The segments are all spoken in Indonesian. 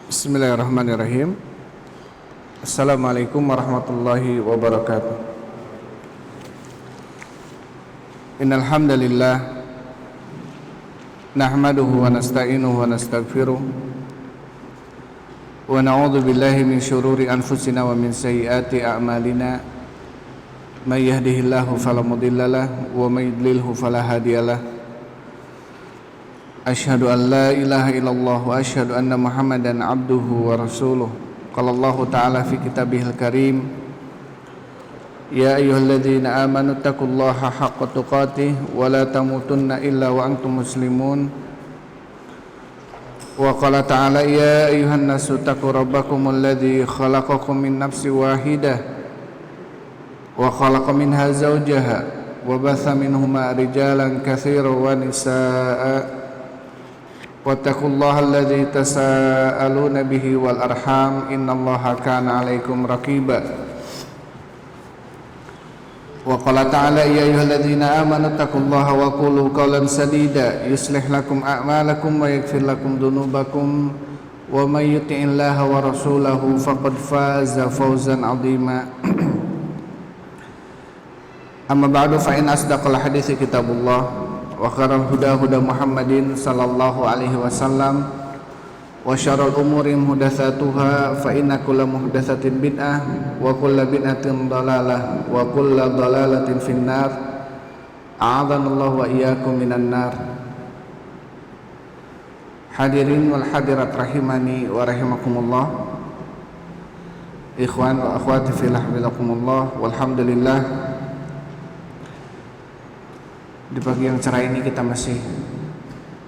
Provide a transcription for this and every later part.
Bismillahirrahmanirrahim. Assalamualaikum warahmatullahi wabarakatuh. Innal hamdalillah nahmaduhu wa nasta'inuhu wa nastaghfiruh wa na'udzu billahi min syururi anfusina wa min sayyiati a'malina. May yahdihillahu fala mudhillalah wa may yudlilhu fala hadiyalah. Asyhadu an la ilaha illallah wa asyhadu anna Muhammadan abduhu wa rasuluh. Qala Allah ta'ala fi kitabihil karim, ya ayyuhalladzina amanu taqullaha haqqa tuqatih wa la tamutunna illa wa antum muslimun. Wa qala ta'ala, ya ayyuhan nasu taqu rabbakumul ladzi khalaqakum min nafsin wahidah wa khalaqa minha zawjaha wa batha minhuma rijalan katsiran wa nisaa'a. Wattaqullaha alladzi tasaaluna bihi wal arham, innallaha kana 'alaikum raqiba. Wa qala ta'ala, ya ayyuhalladzina amanu taqullaha wa qulu qawlan sadida yuslih lakum a'malakum wa yaghfir lakum dhunubakum wa may yuti'illaha wa rasulahu faqad faza fawzan 'azima. Amma ba'du, fa in asdaqal hadithi kitabullah wa khairal huda huda Muhammadin sallallahu alaihi wasallam wa syarrul umuri muhdatsatuha fa inna kulla muhdatsatin bid'ah wa kulla bid'atin dhalalah wa kulla dhalalatin finnar. A'adzanallahu wa iyyakum minan nar. Hadirin wal hadirat rahimani wa rahimakumullah, ikhwan wa akhwati fillah billakumullah. Walhamdulillah, di pagi yang cerah ini kita masih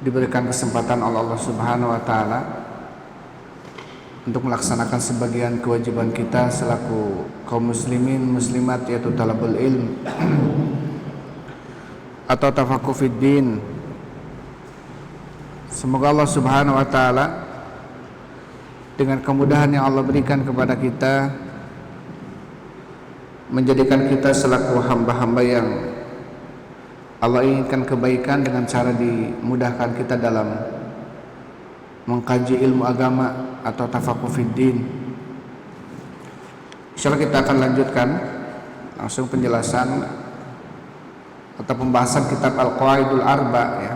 diberikan kesempatan oleh Allah Subhanahu wa taala untuk melaksanakan sebagian kewajiban kita selaku kaum muslimin muslimat, yaitu talabul ilm atau tafaqquh fid din. Semoga Allah Subhanahu wa taala dengan kemudahan yang Allah berikan kepada kita menjadikan kita selaku hamba-hamba yang Allah inginkan kebaikan dengan cara dimudahkan kita dalam mengkaji ilmu agama atau tafaqquh fid din. Insyaallah kita akan lanjutkan langsung penjelasan atau pembahasan kitab Al-Qawaidul Arba, ya,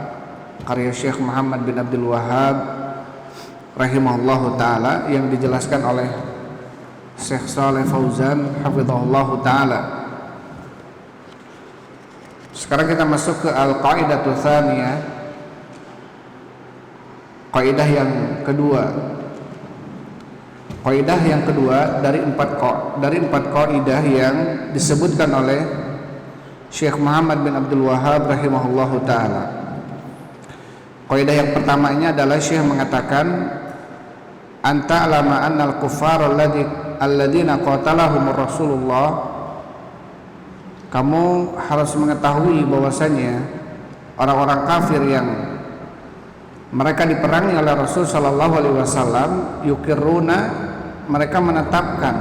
karya Syekh Muhammad bin Abdul Wahhab rahimahullahu taala, yang dijelaskan oleh Syekh Shalih Fauzan hafizahullahu taala. Sekarang kita masuk ke al-qaidatu tsaniyah, kaidah yang kedua. Kaidah yang kedua dari empat kaidah yang disebutkan oleh Syekh Muhammad bin Abdul Wahhab rahimahullahu taala. Kaidah yang pertamanya adalah Syekh mengatakan, anta alama annal kuffar alladzina qatalahum Rasulullah. Kamu harus mengetahui bahwasanya orang-orang kafir yang mereka diperangi oleh Rasul sallallahu alaihi wasallam, yukiruna, mereka menetapkan,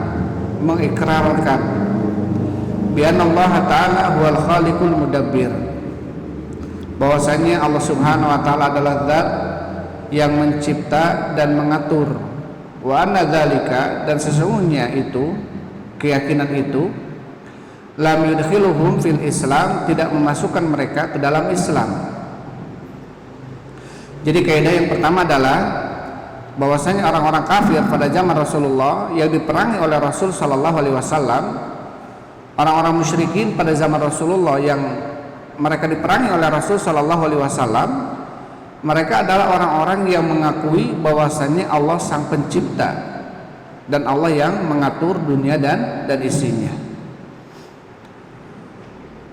mengikrarkan bi anna Allah taala huwal khaliqul mudabbir, bahwasanya Allah Subhanahu wa taala adalah zat yang mencipta dan mengatur. Wa anna dzalika, dan sesungguhnya itu, keyakinan itu, lam yudkhiluhum fil Islam, tidak memasukkan mereka ke dalam Islam. Jadi kaidah yang pertama adalah bahwasanya orang-orang kafir pada zaman Rasulullah yang diperangi oleh Rasul sallallahu alaihi wasallam, orang-orang musyrikin pada zaman Rasulullah yang mereka diperangi oleh Rasul sallallahu alaihi wasallam, mereka adalah orang-orang yang mengakui bahwasanya Allah sang pencipta dan Allah yang mengatur dunia dan isinya.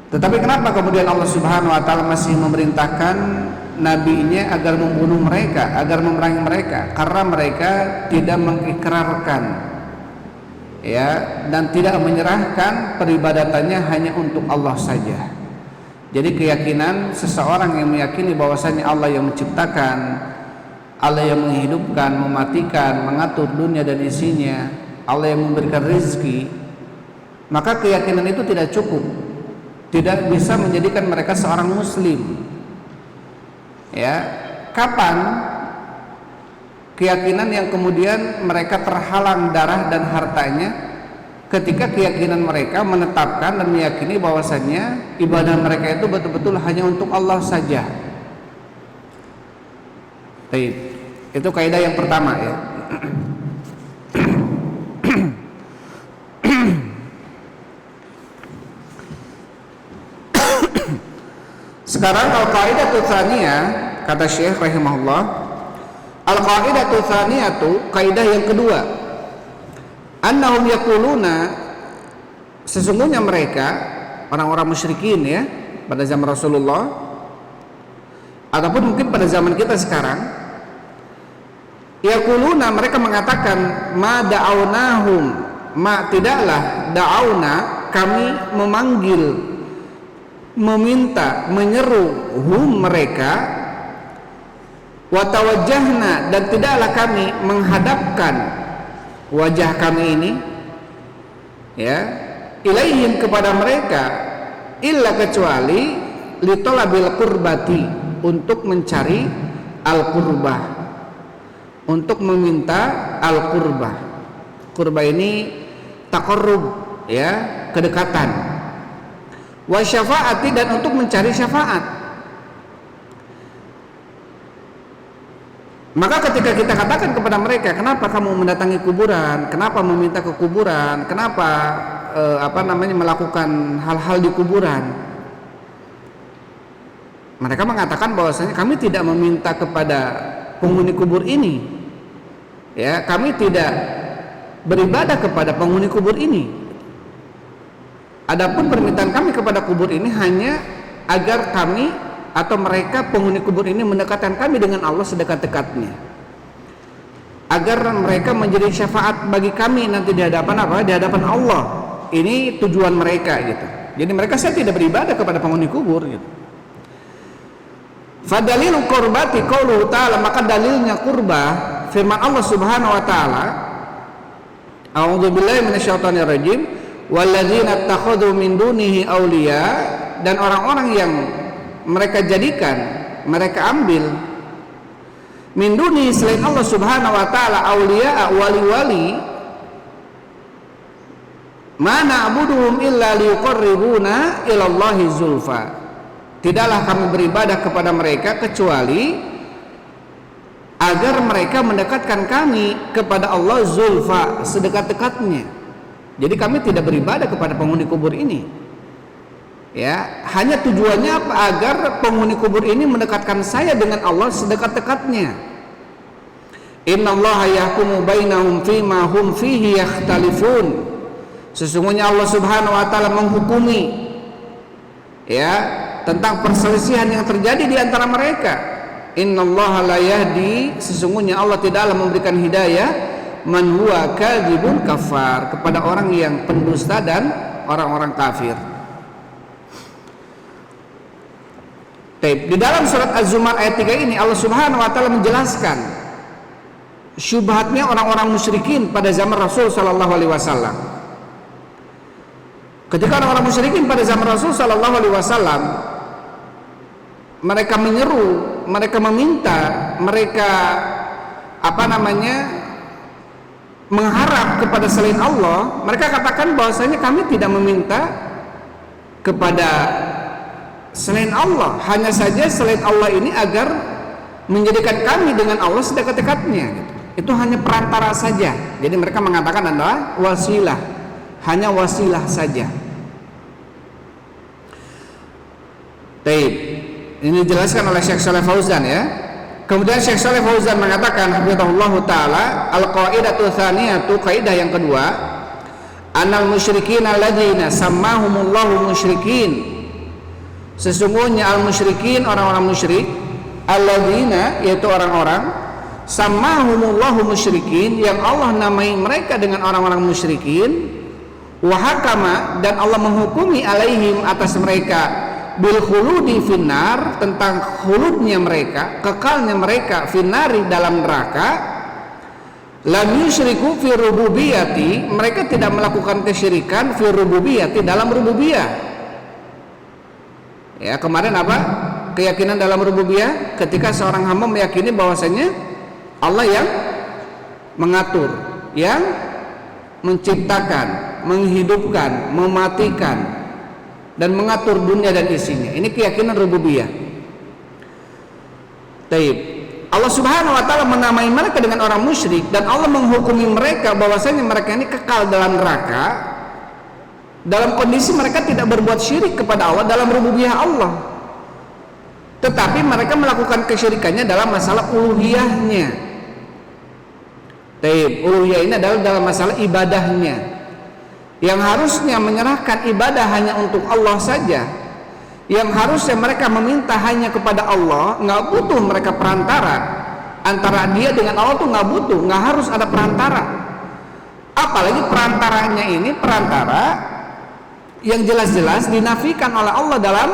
Tetapi kenapa kemudian Allah Subhanahu wa taala masih memerintahkan nabinya agar membunuh mereka, agar memerangi mereka? Karena mereka tidak mengikrarkan, ya, dan tidak menyerahkan peribadatannya hanya untuk Allah saja. Jadi keyakinan seseorang yang meyakini bahwasanya Allah yang menciptakan, Allah yang menghidupkan, mematikan, mengatur dunia dan isinya, Allah yang memberikan rezeki, maka keyakinan itu tidak cukup, tidak bisa menjadikan mereka seorang muslim. Ya, kapan keyakinan yang kemudian mereka terhalang darah dan hartanya ketika keyakinan mereka menetapkan dan meyakini bahwasannya ibadah mereka itu betul-betul hanya untuk Allah saja. Baik, itu kaidah yang pertama ya. Sekarang al-qaidatu tsaniyah, kata Syekh rahimahullah, al-qaidatu tsaniyatu, kaidah yang kedua, annahum yaquluna, sesungguhnya mereka orang-orang musyrikin ya pada zaman Rasulullah ataupun mungkin pada zaman kita sekarang, yaquluna, mereka mengatakan, ma da'awnahum, ma tidaklah, da'auna, kami memanggil, meminta, menyeru hum mereka, wa tawajjahna, dan tidaklah kami menghadapkan wajah kami ini ya ilaihim, kepada mereka, illa, kecuali litolabil qurbati, untuk mencari al-qurbah, untuk meminta al-qurbah. Qurbah ini taqarrub ya, kedekatan. Wa syafaati, dan untuk mencari syafaat. Maka ketika kita katakan kepada mereka, kenapa kamu mendatangi kuburan, kenapa meminta ke kuburan, kenapa melakukan hal-hal di kuburan, mereka mengatakan bahwasanya kami tidak meminta kepada penghuni kubur ini ya, kami tidak beribadah kepada penghuni kubur ini. Adapun permintaan kami kepada kubur ini hanya agar kami atau mereka penghuni kubur ini mendekatkan kami dengan Allah sedekat-dekatnya, agar mereka menjadi syafaat bagi kami nanti di hadapan apa? Di hadapan Allah. Ini tujuan mereka gitu. Jadi mereka saya tidak beribadah kepada penghuni kubur gitu. Fadalilu qurbati qauluhu ta'ala, maka dalilnya kurbah firman Allah Subhanahu wa taala, a'udzubillahi minasyaitonir rajim, walladzina ittakhadhu min dunihi auliya, dan orang-orang yang mereka jadikan, mereka ambil min dunihi, selain Allah Subhanahu wa taala, auliya, wali-wali, mana abuduhum illa liqarribuna ilallahi zulfa, tidaklah kami beribadah kepada mereka kecuali agar mereka mendekatkan kami kepada Allah zulfa, sedekat-dekatnya. Jadi kami tidak beribadah kepada penghuni kubur ini ya, hanya tujuannya apa? Agar penghuni kubur ini mendekatkan saya dengan Allah sedekat-dekatnya. Innallaha yahkumu bainahum fima hum fihi yakhtalifun, sesungguhnya Allah Subhanahu wa taala menghukumi ya tentang perselisihan yang terjadi di antara mereka. Innallaha la yahdi, sesungguhnya Allah tidaklah memberikan hidayah man huwa kadzibun kafar, kepada orang yang pendusta dan orang-orang kafir. Di dalam surat Az-Zumar ayat 3 ini Allah Subhanahu wa taala menjelaskan syubhatnya orang-orang musyrikin pada zaman Rasul sallallahu alaihi wasallam. Ketika orang-orang musyrikin pada zaman Rasul sallallahu alaihi wasallam mereka menyeru, mereka meminta, mereka mengharap kepada selain Allah, mereka katakan bahwasanya kami tidak meminta kepada selain Allah, hanya saja selain Allah ini agar menjadikan kami dengan Allah sedekat-dekatnya gitu. Itu hanya perantara saja. Jadi mereka mengatakan adalah wasilah, hanya wasilah saja. Baik, ini dijelaskan oleh Syekh Shalih Fauzan ya. Kemudian Syekh Shalih Fauzan mengatakan hafizahullahu taala, al-qaidatu tsaniyatu, kaidah yang kedua, anal musyrikin alladzina sammahumullahu musyrikin, sesungguhnya al-musyrikin, orang-orang musyrik, alladzina, yaitu orang-orang, sammahumullahu musyrikin, yang Allah namai mereka dengan orang-orang musyrikin, wa hakama, dan Allah menghukumi alaihim, atas mereka, bil khuludi finnar, tentang khuludnya mereka, kekalnya mereka, finnari, dalam neraka. Lam yusyriku fi rububiyati, mereka tidak melakukan kesyirikan fi rububiyati, dalam rububiyah. Ya, kemarin apa? Keyakinan dalam rububiyah, ketika seorang hamba meyakini bahwasanya Allah yang mengatur, yang menciptakan, menghidupkan, mematikan, dan mengatur dunia dan isinya. Ini keyakinan rububiyah. Taib. Allah Subhanahu wa taala menamai mereka dengan orang musyrik, dan Allah menghukumi mereka bahwasanya mereka ini kekal dalam neraka dalam kondisi mereka tidak berbuat syirik kepada Allah dalam rububiyah Allah. Tetapi mereka melakukan kesyirikannya dalam masalah uluhiyahnya. Taib. Uluhiyah ini adalah dalam masalah ibadahnya. Yang harusnya menyerahkan ibadah hanya untuk Allah saja, yang harusnya mereka meminta hanya kepada Allah, nggak butuh mereka perantara antara dia dengan Allah, tuh nggak butuh, nggak harus ada perantara. Apalagi perantaranya ini perantara yang jelas-jelas dinafikan oleh Allah dalam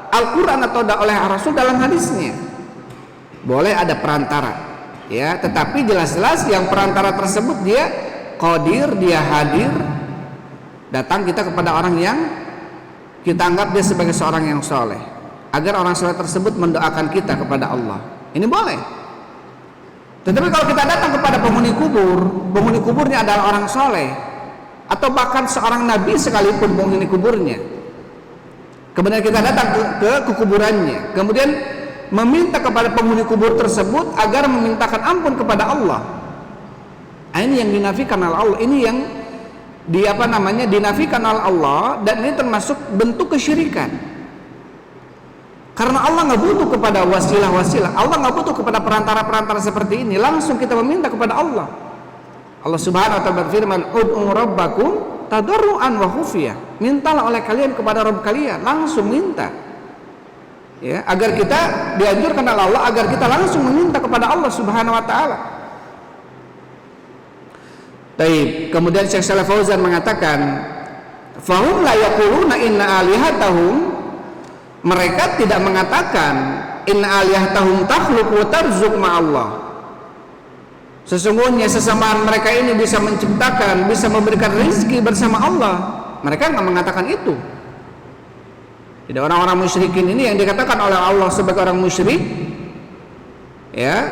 Al-Quran atau oleh Rasul dalam hadisnya. Boleh ada perantara, ya, tetapi jelas-jelas yang perantara tersebut dia qadir, dia hadir, datang kita kepada orang yang kita anggap dia sebagai seorang yang soleh, agar orang soleh tersebut mendoakan kita kepada Allah. Ini boleh. Tetapi kalau kita datang kepada penghuni kubur, penghuni kuburnya adalah orang soleh, atau bahkan seorang nabi sekalipun penghuni kuburnya, kemudian kita datang ke kuburannya, kemudian meminta kepada penghuni kubur tersebut agar memintakan ampun kepada Allah. Ini yang dinafikan oleh Allah, ini yang dinafikan oleh Allah, dan ini termasuk bentuk kesyirikan. Karena Allah nggak butuh kepada wasilah-wasilah, Allah nggak butuh kepada perantara-perantara seperti ini. Langsung kita meminta kepada Allah. Allah Subhanahu wa ta'ala berfirman, ud'u rabbakum tadarruan wa khufiyah. Mintalah oleh kalian kepada Rabb kalian, langsung minta. Ya, agar kita dianjurkan oleh Allah agar kita langsung meminta kepada Allah Subhanahu wa ta'ala. Baik, kemudian Syekh Shalih Fauzan mengatakan, fahum la yaquluna inna alihatahum, mereka tidak mengatakan inna alihatahum takhluq wa tarzuq ma'allah. Sesungguhnya sesamaan mereka ini bisa menciptakan, bisa memberikan rezeki bersama Allah. Mereka nggak mengatakan itu. Jadi orang-orang musyrikin ini yang dikatakan oleh Allah sebagai orang musyrik, ya,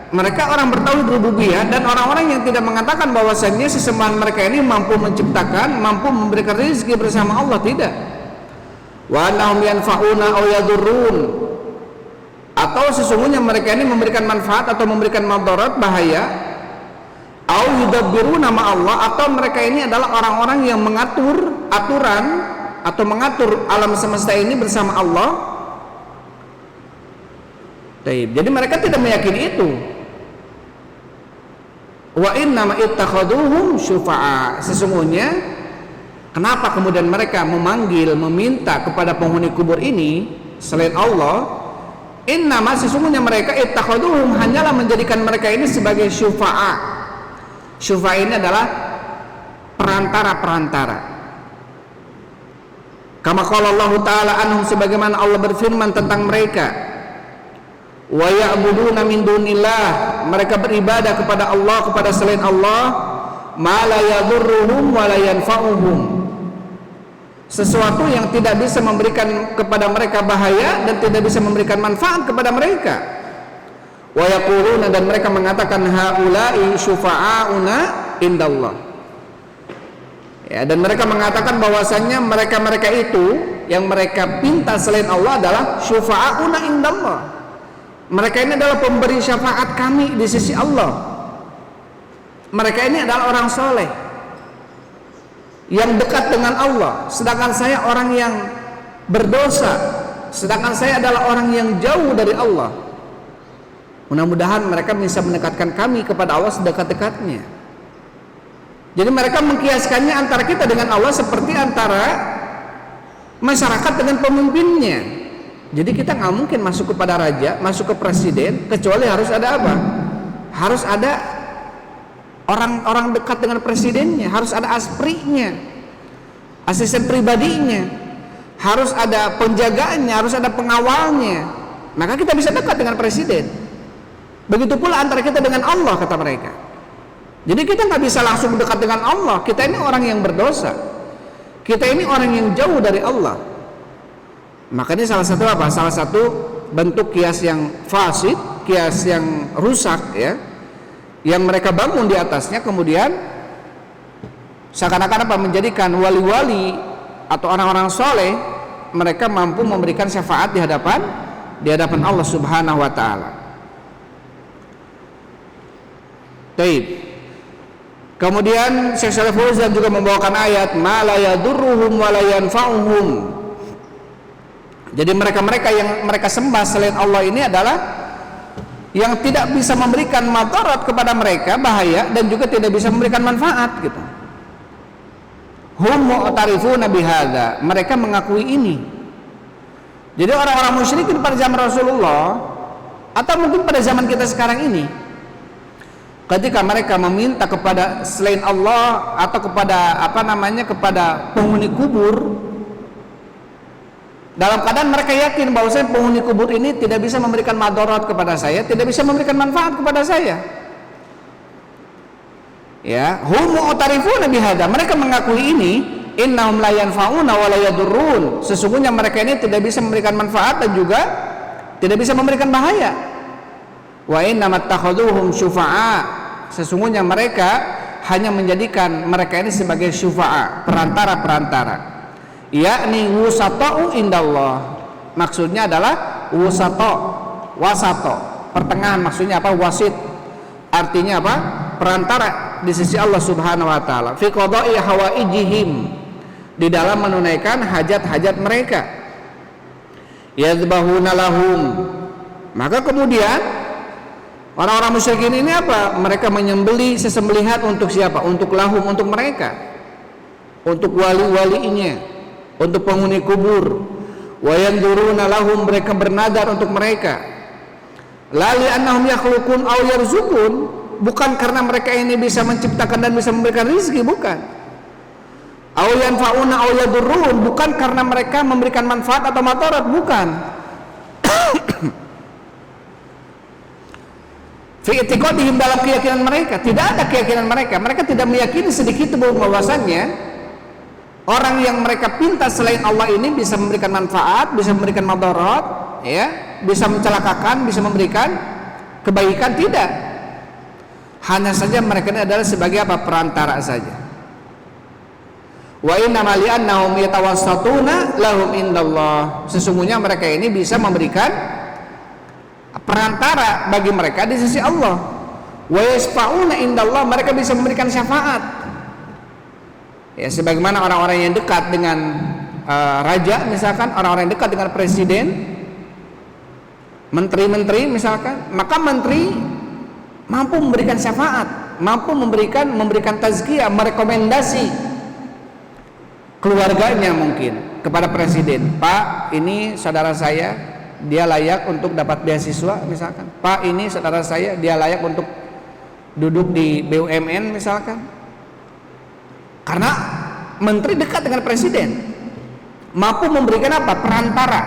mereka orang bertauhid rububiyah, dan orang-orang yang tidak mengatakan bahwasannya sesembahan mereka ini mampu menciptakan, mampu memberikan rezeki bersama Allah, tidak. Wa annahum yanfa'una aw yadurrun, atau sesungguhnya mereka ini memberikan manfaat atau memberikan madarat, bahaya, aw yudabbiruna ma Allah, atau mereka ini adalah orang-orang yang mengatur aturan atau mengatur alam semesta ini bersama Allah. Jadi mereka tidak meyakini itu. Wa innama ittakhaduhum syufa'a, sesungguhnya kenapa kemudian mereka memanggil, meminta kepada penghuni kubur ini selain Allah? Innama, sesungguhnya mereka ittakhaduhum, hanyalah menjadikan mereka ini sebagai syufa'a. Syufa'a ini adalah perantara-perantara. Kama qala Allah Ta'ala anhum, sebagaimana Allah berfirman tentang mereka, wa ya'buduna min dunillah, mereka beribadah kepada Allah, kepada selain Allah, ma la yadurruhum wa la yanfa'uhum, sesuatu yang tidak bisa memberikan kepada mereka bahaya dan tidak bisa memberikan manfaat kepada mereka. Wa yaquluna, dan mereka mengatakan, haula'i syufa'auna indallah. Ya, dan mereka mengatakan bahwasannya mereka-mereka itu yang mereka pinta selain Allah adalah syufa'auna indallah. Mereka ini adalah pemberi syafaat kami di sisi Allah. Mereka ini adalah orang soleh yang dekat dengan Allah, sedangkan saya orang yang berdosa, sedangkan saya adalah orang yang jauh dari Allah. Mudah-mudahan mereka bisa mendekatkan kami kepada Allah sedekat-dekatnya. Jadi mereka mengkiaskannya antara kita dengan Allah seperti antara masyarakat dengan pemimpinnya. Jadi kita nggak mungkin masuk kepada raja, masuk ke presiden, kecuali harus ada apa? Harus ada orang-orang dekat dengan presidennya, harus ada asprinya, asisten pribadinya, harus ada penjagaannya, harus ada pengawalnya. Maka kita bisa dekat dengan presiden. Begitu pula antara kita dengan Allah, kata mereka. Jadi kita nggak bisa langsung dekat dengan Allah. Kita ini orang yang berdosa. Kita ini orang yang jauh dari Allah. Makanya salah satu apa? Salah satu bentuk kias yang fasid, kias yang rusak, ya, yang mereka bangun di atasnya, kemudian seakan-akan apa, menjadikan wali-wali atau orang-orang soleh mereka mampu memberikan syafaat di hadapan Allah Subhanahu wa taala. Baik. Kemudian Syekh Shalih Fauzan juga membawakan ayat ma la yadurruhum wa la yanfa'uhum. Jadi mereka-mereka yang mereka sembah selain Allah ini adalah yang tidak bisa memberikan madarat kepada mereka, bahaya, dan juga tidak bisa memberikan manfaat gitu. Hum mu'tarifuna bihadza, mereka mengakui ini. Jadi orang-orang musyrikin pada zaman Rasulullah atau mungkin pada zaman kita sekarang ini, ketika mereka meminta kepada selain Allah atau kepada kepada penghuni kubur, dalam keadaan mereka yakin bahwasanya penghuni kubur ini tidak bisa memberikan madarat kepada saya, tidak bisa memberikan manfaat kepada saya. Ya, hum mu'tarifuna bihadza, mereka mengakui ini, innahum la yanfa'una wa la yadurrun, sesungguhnya mereka ini tidak bisa memberikan manfaat dan juga tidak bisa memberikan bahaya. Wa inna mattakhaduhum syufa'a, sesungguhnya mereka hanya menjadikan mereka ini sebagai syufa'a, perantara-perantara, yakni wusata'u indallah, maksudnya adalah wasato, pertengahan, maksudnya apa, wasit, artinya apa, perantara di sisi Allah Subhanahu wa taala, fi qada'i hawaijihim, di dalam menunaikan hajat-hajat mereka. Yadzbahuna lahum, maka kemudian orang-orang musyrikin ini apa? Mereka menyembelih sesembelihan untuk siapa? Untuk lahum, untuk mereka, untuk wali-walinya, untuk penghuni kubur. Wa yanzuruna lahum, mereka bernadar untuk mereka. La li annahum yakhluqun aw yarzuqun, bukan karena mereka ini bisa menciptakan dan bisa memberikan rezeki, bukan. Aw yanfa'una aw yadurrun, bukan karena mereka memberikan manfaat atau madarat, bukan. Fi i'tiqadihim, dalam keyakinan mereka, tidak ada keyakinan mereka. Mereka tidak meyakini sedikit pun bahwasannya orang yang mereka pinta selain Allah ini bisa memberikan manfaat, bisa memberikan madarat, ya, bisa mencelakakan, bisa memberikan kebaikan, tidak. Hanya saja mereka ini adalah sebagai apa? Perantara saja. Wa inna ma li'annahum yatawassatuna lahum indallah, sesungguhnya mereka ini bisa memberikan perantara bagi mereka di sisi Allah. Wa yasfa'una indallah, mereka bisa memberikan syafaat. Ya, sebagaimana orang-orang yang dekat dengan raja, misalkan orang-orang yang dekat dengan presiden, menteri-menteri misalkan, maka menteri mampu memberikan syafaat, mampu memberikan tazkiyah, merekomendasi keluarganya mungkin kepada presiden. Pak, ini saudara saya, dia layak untuk dapat beasiswa misalkan. Pak, ini saudara saya, dia layak untuk duduk di BUMN misalkan. Karena menteri dekat dengan presiden, mampu memberikan apa? Perantara,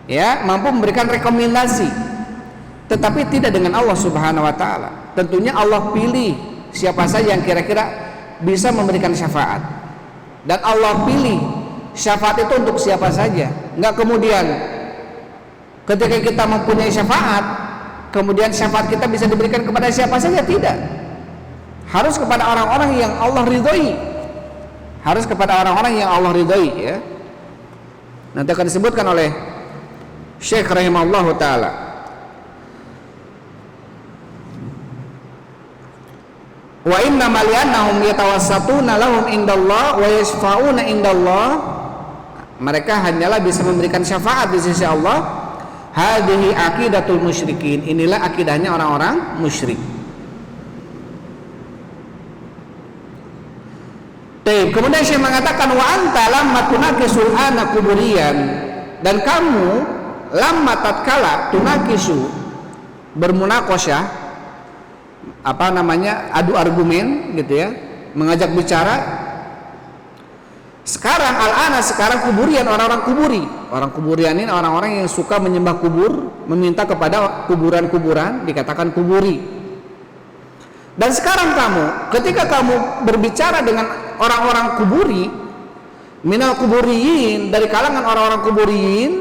ya, mampu memberikan rekomendasi. Tetapi tidak dengan Allah Subhanahu wa taala. Tentunya Allah pilih siapa saja yang kira-kira bisa memberikan syafaat, dan Allah pilih syafaat itu untuk siapa saja. Enggak kemudian ketika kita mempunyai syafaat, kemudian syafaat kita bisa diberikan kepada siapa saja, tidak. Harus kepada orang-orang yang Allah ridhoi. Harus kepada orang-orang yang Allah ridhoi, ya. Nanti akan disebutkan oleh Syekh rahimahullahu taala. Wa inna ma li'annahum yatawassatuna lahum indallah wa yashfa'una indallah, mereka hanyalah bisa memberikan syafaat di sisi Allah. Hadhihi aqidatul musyrikin, inilah akidahnya orang-orang musyrik. Kemudian Syekh mengatakan wa anta lamma tunakisul ana kuburiyan, dan kamu lamma tatkala tunakisu, bermunaqasyah, adu argumen gitu ya, mengajak bicara. Sekarang sekarang kuburian, orang-orang kuburi. Orang kuburian ini orang-orang yang suka menyembah kubur, meminta kepada kuburan-kuburan, dikatakan kuburi. Dan sekarang kamu, ketika kamu berbicara dengan orang-orang kuburi, minal kuburiyin, dari kalangan orang-orang kuburiyin,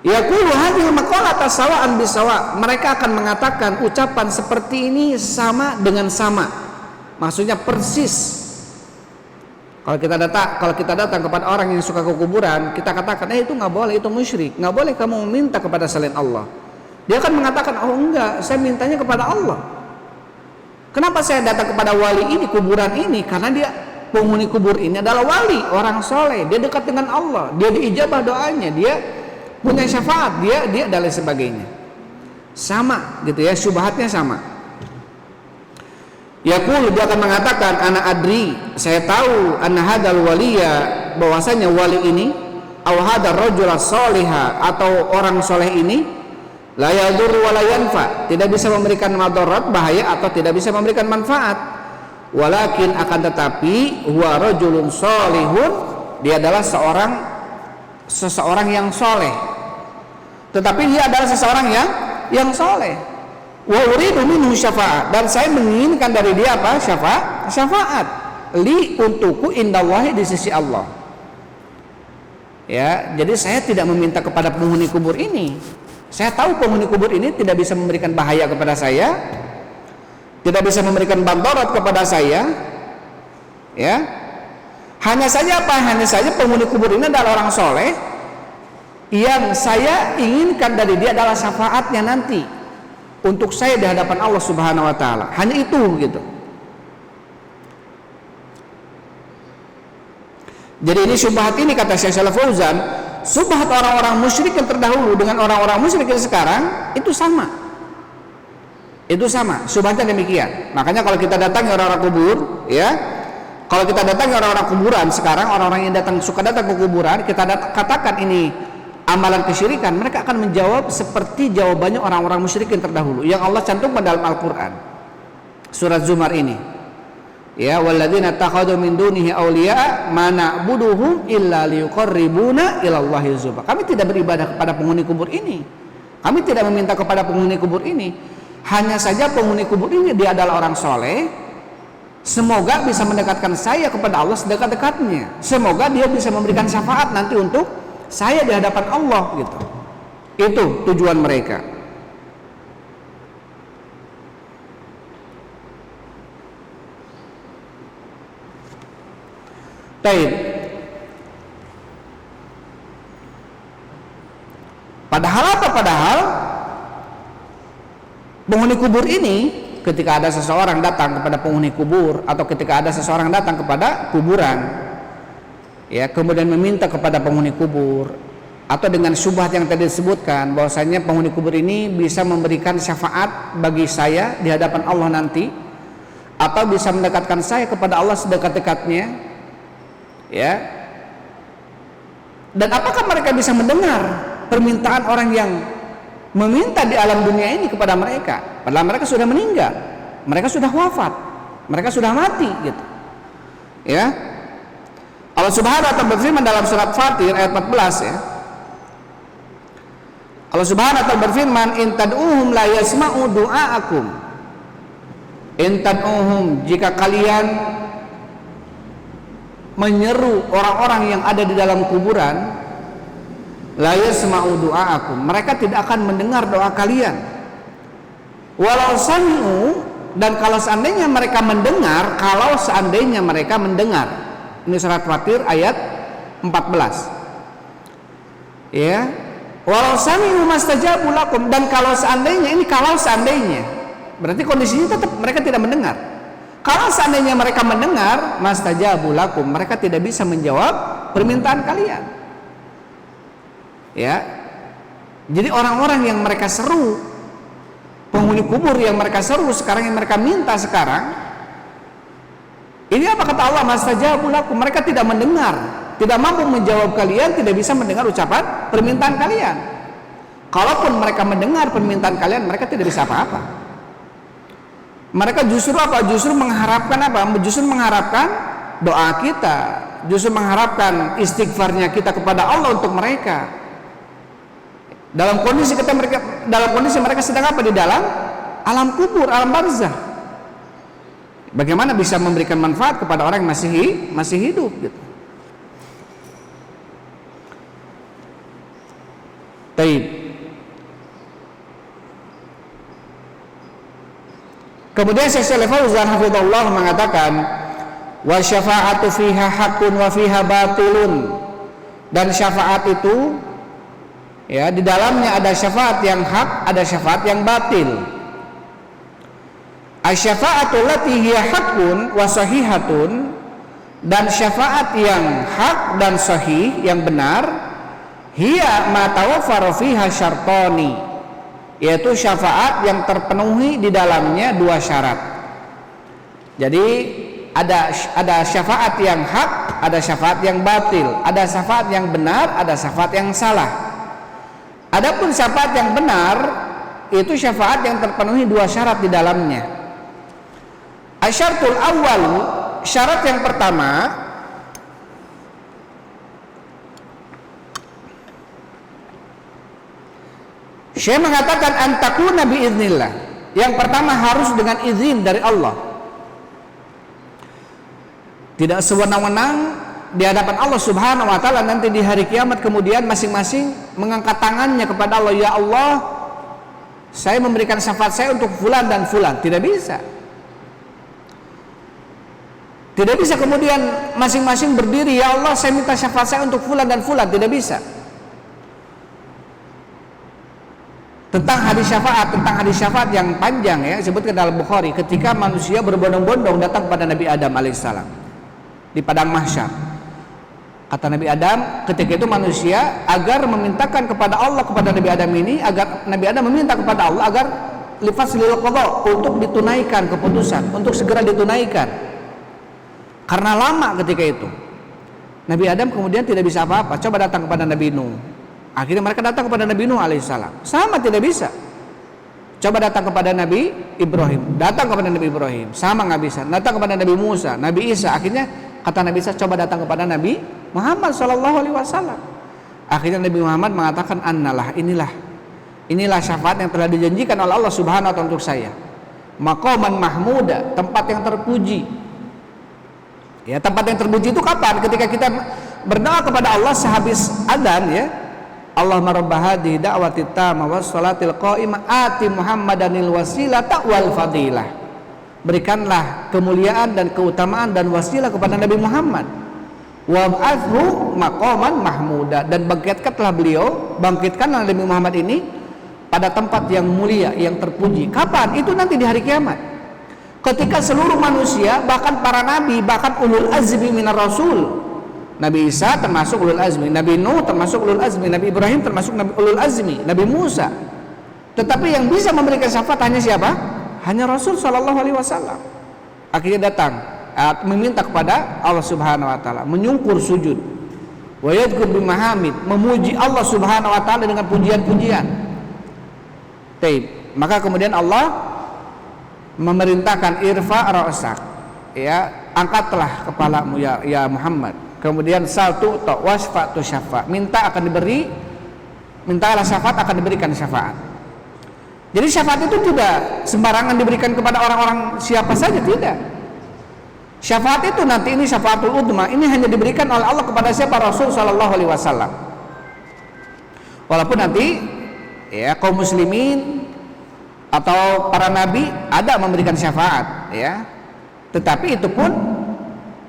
Yaqulu hadhil maqalata sawa'an bisawa. Mereka akan mengatakan ucapan seperti ini sama dengan sama. Maksudnya persis. Kalau kita datang kepada orang yang suka ke kuburan, kita katakan, itu nggak boleh, itu musyrik, nggak boleh kamu meminta kepada selain Allah. Dia akan mengatakan, oh enggak, saya mintanya kepada Allah. Kenapa saya datang kepada wali ini, kuburan ini? Karena dia penghuni kubur ini adalah wali, orang soleh, dia dekat dengan Allah, dia diijabah doanya, dia punya syafaat, dia dan lain sebagainya. Sama gitu ya, syubhatnya sama. Yaqul, dia akan mengatakan, ana adri, saya tahu, anna hadal waliya, bahwasanya wali ini, aw hadar rajul shaliha, atau orang soleh ini, la yadur wa la yanfa, tidak bisa memberikan madarat, bahaya, atau tidak bisa memberikan manfaat. Walakin, akan tetapi, huwa rajulun shalihun, dia adalah seseorang yang soleh. Tetapi dia adalah seseorang yang soleh. Wa uridu minhu syafa'at, dan saya menginginkan dari dia apa? Syafaat li, untukku, indallahi, di sisi Allah. Ya, jadi saya tidak meminta kepada penghuni kubur ini. Saya tahu penghuni kubur ini tidak bisa memberikan bahaya kepada saya, tidak bisa memberikan bantorat kepada saya. Ya, hanya saja penghuni kubur ini adalah orang soleh. Yang saya inginkan dari dia adalah syafaatnya nanti untuk saya di hadapan Allah Subhanahu wa taala. Hanya itu gitu. Jadi ini syubhat ini, kata Syekh Shalih Fauzan, syubhat orang-orang musyrik yang terdahulu dengan orang-orang musyrik yang sekarang itu sama. Itu sama, syubhatnya demikian. Makanya kalau kita datangi orang-orang kubur, ya, kalau kita datangi orang-orang kuburan sekarang, orang-orang yang suka datang ke kuburan, kita katakan ini amalan kesyirikan, mereka akan menjawab seperti jawabannya orang-orang musyrik yang terdahulu yang Allah cantumkan dalam Al-Quran, surat Zumar ini. Ya, walladzina takhadu min dunihi awliya ma na'buduhum illa liyuqarribuna ilallahi zulfa. Kami tidak beribadah kepada penghuni kubur ini, kami tidak meminta kepada penghuni kubur ini, hanya saja penghuni kubur ini dia adalah orang soleh, semoga bisa mendekatkan saya kepada Allah sedekat-dekatnya, semoga dia bisa memberikan syafaat nanti untuk saya di hadapan Allah gitu. Itu tujuan mereka. Baik. Padahal penghuni kubur ini, ketika ada seseorang datang kepada penghuni kubur, atau ketika ada seseorang datang kepada kuburan, ya, kemudian meminta kepada penghuni kubur, atau dengan syubhat yang tadi disebutkan, bahwasanya penghuni kubur ini bisa memberikan syafaat bagi saya di hadapan Allah nanti, atau bisa mendekatkan saya kepada Allah sedekat-dekatnya, ya. Dan apakah mereka bisa mendengar permintaan orang yang meminta di alam dunia ini kepada mereka, padahal mereka sudah meninggal, mereka sudah wafat, mereka sudah mati gitu, ya. Allah Subhanahu wa ta'ala berfirman dalam surat Fatir ayat 14, ya. Allah Subhanahu wa ta'ala berfirman, in tad'uhum la yasma'u du'aakum. In tad'uhum, jika kalian menyeru orang-orang yang ada di dalam kuburan, la yasma'u du'aakum, mereka tidak akan mendengar doa kalian. Walau sami'u, dan kalau seandainya mereka mendengar, ini surat Fatir ayat 14. Ya. Walau sami'u mastajabu lakum, dan kalau seandainya, berarti kondisinya tetap mereka tidak mendengar. Kalau seandainya mereka mendengar, mastajabu lakum, mereka tidak bisa menjawab permintaan kalian. Ya. Jadi orang-orang yang mereka seru, penghuni kubur yang mereka seru sekarang, yang mereka minta sekarang, ini apa kata Allah? Mastajabu lakum, mereka tidak mendengar, tidak mampu menjawab kalian, tidak bisa mendengar ucapan permintaan kalian. Kalaupun mereka mendengar permintaan kalian, mereka tidak bisa apa-apa. Mereka justru apa? Justru mengharapkan apa? Justru mengharapkan doa kita, justru mengharapkan istighfarnya kita kepada Allah untuk mereka. Dalam kondisi mereka sedang apa? Di dalam alam kubur, alam barzah. Bagaimana bisa memberikan manfaat kepada orang yang masih hidup gitu. Taib. Kemudian Syekh Shalih Fauzan hafizahullah mengatakan wa syafa'atu fiha haqqun wa fiha batilun, dan syafaat itu ya di dalamnya ada syafaat yang hak, ada syafaat yang batil. Asy-syafa'atu lati hiya haqqun wa sahihatun, dan syafaat yang hak dan sahih yang benar, hiya ma tawaffara fiha syartani, yaitu syafaat yang terpenuhi di dalamnya dua syarat. Jadi ada syafaat yang hak, ada syafaat yang batil, ada syafaat yang benar, ada syafaat yang salah. Adapun syafaat yang benar itu syafaat yang terpenuhi dua syarat di dalamnya. Asyartul awal, syarat yang pertama, Syekh mengatakan antakuna biiznillah. Yang pertama harus dengan izin dari Allah. Tidak sewenang-wenang di hadapan Allah Subhanahu wa taala nanti di hari kiamat kemudian masing-masing mengangkat tangannya kepada Allah, ya Allah, saya memberikan syafaat saya untuk fulan dan fulan. Tidak bisa. Tidak bisa kemudian masing-masing berdiri, ya Allah, saya minta syafaat saya untuk fulan dan fulan. Tidak bisa. Tentang hadis syafaat yang panjang ya, disebutkan dalam Bukhari, ketika manusia berbondong-bondong datang kepada Nabi Adam alaihissalam di padang mahsyar. Kata Nabi Adam, ketika itu manusia agar memintakan kepada Allah, kepada Nabi Adam ini, agar Nabi Adam meminta kepada Allah agar lifaslil qadha, untuk ditunaikan keputusan, untuk segera ditunaikan. Karena lama ketika itu. Nabi Adam kemudian tidak bisa apa-apa. Coba datang kepada Nabi Nuh. Akhirnya mereka datang kepada Nabi Nuh alaihissalam. Sama tidak bisa. Coba datang kepada Nabi Ibrahim. Datang kepada Nabi Ibrahim. Sama nggak bisa. Datang kepada Nabi Musa, Nabi Isa. Akhirnya kata Nabi Isa, coba datang kepada Nabi Muhammad SAW. Akhirnya Nabi Muhammad mengatakan, annalah, inilah syafaat yang telah dijanjikan oleh Allah Subhanahu wa taala untuk saya. Maqaman mahmuda, tempat yang terpuji. Ya, tempat yang terpuji itu kapan? Ketika kita berdoa kepada Allah sehabis adzan ya. Allahumma rabb hadhihi da'wati tamma was salatil qa'imah ati Muhammadanil wasilata wal fadilah. Berikanlah kemuliaan dan keutamaan dan wasilah kepada Nabi Muhammad. Wab'athhu maqaman mahmuda, dan bangkitkanlah Nabi Muhammad ini pada tempat yang mulia, yang terpuji. Kapan? Itu nanti di hari kiamat. Ketika seluruh manusia, bahkan para nabi, bahkan ulul azmi minar rasul, Nabi Isa termasuk ulul azmi, Nabi Nuh termasuk ulul azmi, Nabi Ibrahim termasuk ulul azmi, Nabi Musa. Tetapi yang bisa memberikan syafaat hanya siapa? Hanya Rasul sallallahu alaihi wasallam. Akhirnya datang meminta kepada Allah Subhanahu wa taala, menyungkur sujud. Wa yadhkur bimahamid, memuji Allah Subhanahu wa taala dengan pujian-pujian. Taib. Maka kemudian Allah memerintahkan irfa ra'sak, ya, angkatlah kepalamu ya Muhammad. Kemudian saltu ta wasfatu syafa, minta akan diberi, mintalah syafaat akan diberikan syafaat. Jadi syafaat itu tidak sembarangan diberikan kepada orang-orang siapa saja, tidak. Syafaat itu nanti ini syafaatul udma, ini hanya diberikan oleh Allah kepada siapa? Rasul sallallahu alaihi wasallam. Walaupun nanti ya kaum muslimin atau para nabi ada memberikan syafaat ya, tetapi itu pun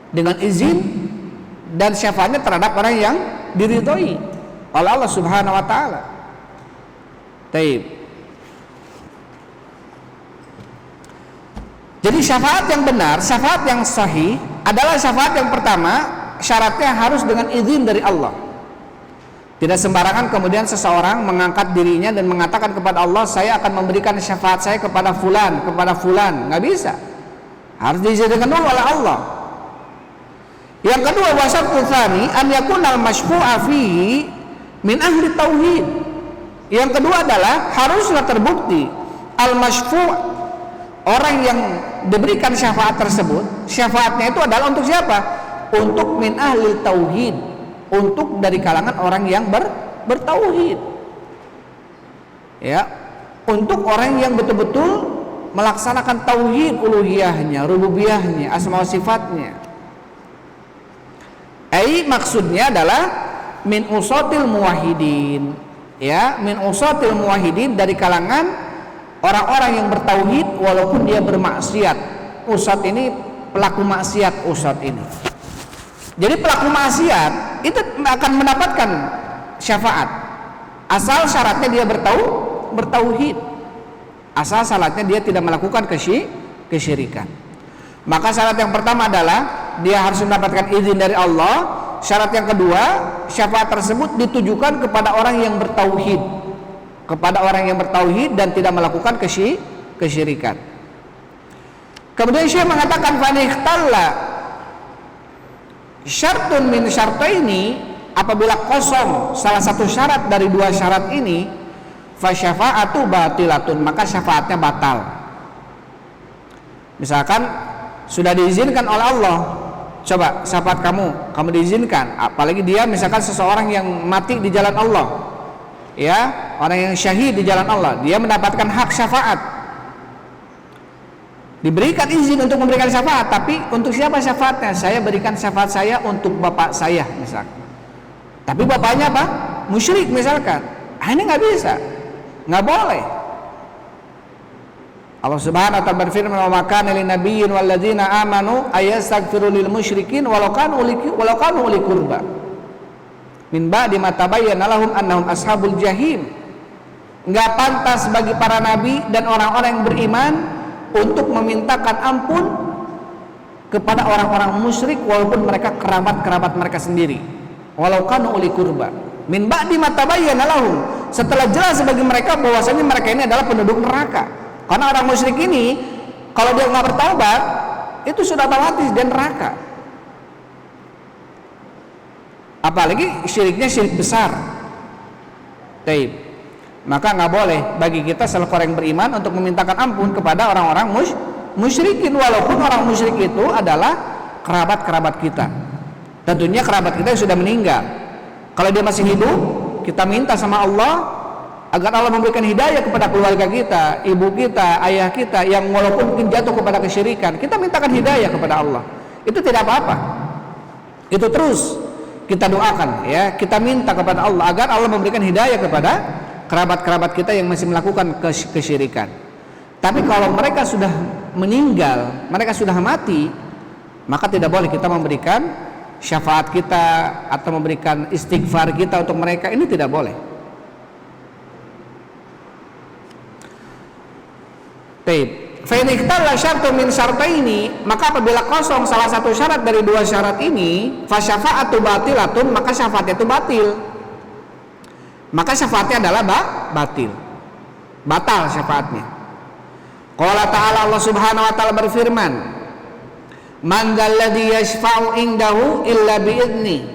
dengan izin dan syafaatnya terhadap orang yang diridhoi oleh Allah Subhanahu wa taala. Taib. Jadi syafaat yang benar, syafaat yang sahih adalah syafaat yang pertama, syaratnya harus dengan izin dari Allah. Tidak sembarangan kemudian seseorang mengangkat dirinya dan mengatakan kepada Allah, saya akan memberikan syafaat saya kepada fulan, nggak bisa. Harus diizinkan dulu oleh Allah. Yang kedua, wasyartu tsani an yakunal masyfu'a fihi min ahli tauhid. Yang kedua adalah haruslah terbukti al-masyfu', orang yang diberikan syafaat tersebut, syafaatnya itu adalah untuk siapa? Untuk min ahli tauhid, untuk dari kalangan orang yang bertauhid. Ya, untuk orang yang betul-betul melaksanakan tauhid uluhiyahnya, rububiyahnya, asma wa sifatnya. Maksudnya adalah min usatil muwahhidin, ya, min usatil muwahhidin, dari kalangan orang-orang yang bertauhid walaupun dia bermaksiat. Usat ini pelaku maksiat, usat ini. Jadi pelaku maksiat itu akan mendapatkan syafaat asal syaratnya dia bertauhid, asal syaratnya dia tidak melakukan kesyirikan. Maka syarat yang pertama adalah dia harus mendapatkan izin dari Allah. Syarat yang kedua, syafaat tersebut ditujukan kepada orang yang bertauhid, kepada orang yang bertauhid dan tidak melakukan kesyirikan. Kemudian Syekh mengatakan fanikhtalla syartun min syartaini, apabila kosong salah satu syarat dari dua syarat ini, fasyafa'atu batilatun, maka syafaatnya batal. Misalkan sudah diizinkan oleh Allah, coba syafaat kamu diizinkan, apalagi dia misalkan seseorang yang mati di jalan Allah, ya, orang yang syahid di jalan Allah, dia mendapatkan hak syafaat, diberikan izin untuk memberikan syafaat, tapi untuk siapa syafaatnya? Saya berikan syafaat saya untuk bapak saya misalkan, tapi bapaknya apa? Musyrik misalkan, ini nggak bisa, nggak boleh. Allah Subhanahu wa ta'ala berfirman, wa makana lin nabiyyin wal ladzina amanu ayastaghfiru lil musyrikin walau kanu uli qurba min ba'di ma tabayyana lahum annahum ashabul jahim. Enggak pantas bagi para nabi dan orang-orang yang beriman untuk memintakan ampun kepada orang-orang musyrik walaupun mereka kerabat-kerabat mereka sendiri, walau kanu uli qurba min ba'di ma tabayyana lahum, setelah jelas bagi mereka bahwasanya mereka ini adalah penduduk neraka. Karena orang musyrik ini kalau dia nggak bertaubat itu sudah otomatis dia neraka. Apalagi syiriknya syirik besar. Taib. Maka nggak boleh bagi kita selaku orang yang beriman untuk memintakan ampun kepada orang-orang musyrikin, walaupun orang musyrik itu adalah kerabat-kerabat kita. Tentunya kerabat kita yang sudah meninggal. Kalau dia masih hidup, kita minta sama Allah agar Allah memberikan hidayah kepada keluarga kita, ibu kita, ayah kita yang walaupun mungkin jatuh kepada kesyirikan, kita mintakan hidayah kepada Allah. Itu tidak apa-apa. Itu terus kita doakan, ya, kita minta kepada Allah agar Allah memberikan hidayah kepada kerabat-kerabat kita yang masih melakukan kesyirikan. Tapi kalau mereka sudah meninggal, mereka sudah mati, maka tidak boleh kita memberikan syafaat kita atau memberikan istighfar kita untuk mereka, ini tidak boleh. Fa in ikhtalla syartun min syartaini, maka apabila kosong salah satu syarat dari dua syarat ini, fa syafa'atu batilatun, maka syafaatnya itu batil. Maka syafaatnya adalah batil. Batal syafaatnya. Qala ta'ala, Allah Subhanahu wa ta'ala berfirman, man dzalladzi yashfa'u indahu illa bi'idzni.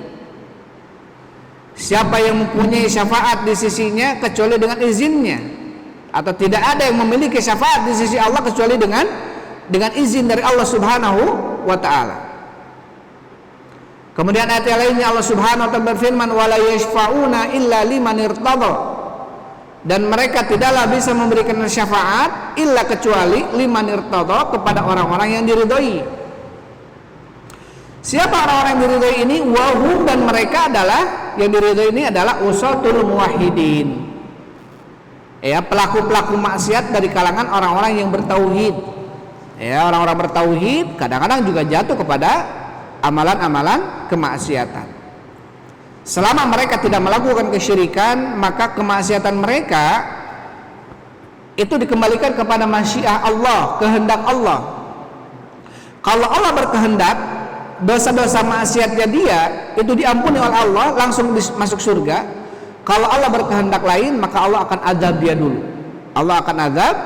Siapa yang mempunyai syafaat di sisinya kecuali dengan izinnya, atau tidak ada yang memiliki syafaat di sisi Allah kecuali dengan izin dari Allah Subhanahu wa ta'ala. Kemudian ayat yang lainnya Allah Subhanahu wa ta'ala berfirman, wala yashfa'una illa liman irtadha, dan mereka tidaklah bisa memberikan syafaat illa kecuali liman irtadha, kepada orang-orang yang diridhoi. Siapa orang-orang yang diridhoi ini? Wahum, dan mereka adalah yang diridhoi ini adalah usatul muwahhidin, ya, pelaku-pelaku maksiat dari kalangan orang-orang yang bertauhid. Ya, orang-orang bertauhid kadang-kadang juga jatuh kepada amalan-amalan kemaksiatan. Selama mereka tidak melakukan kesyirikan, maka kemaksiatan mereka itu dikembalikan kepada masyiah Allah, kehendak Allah. Kalau Allah berkehendak, dosa-dosa maksiatnya dia itu diampuni oleh Allah, langsung masuk surga. Kalau Allah berkehendak lain, maka Allah akan azab dia dulu. Allah akan azab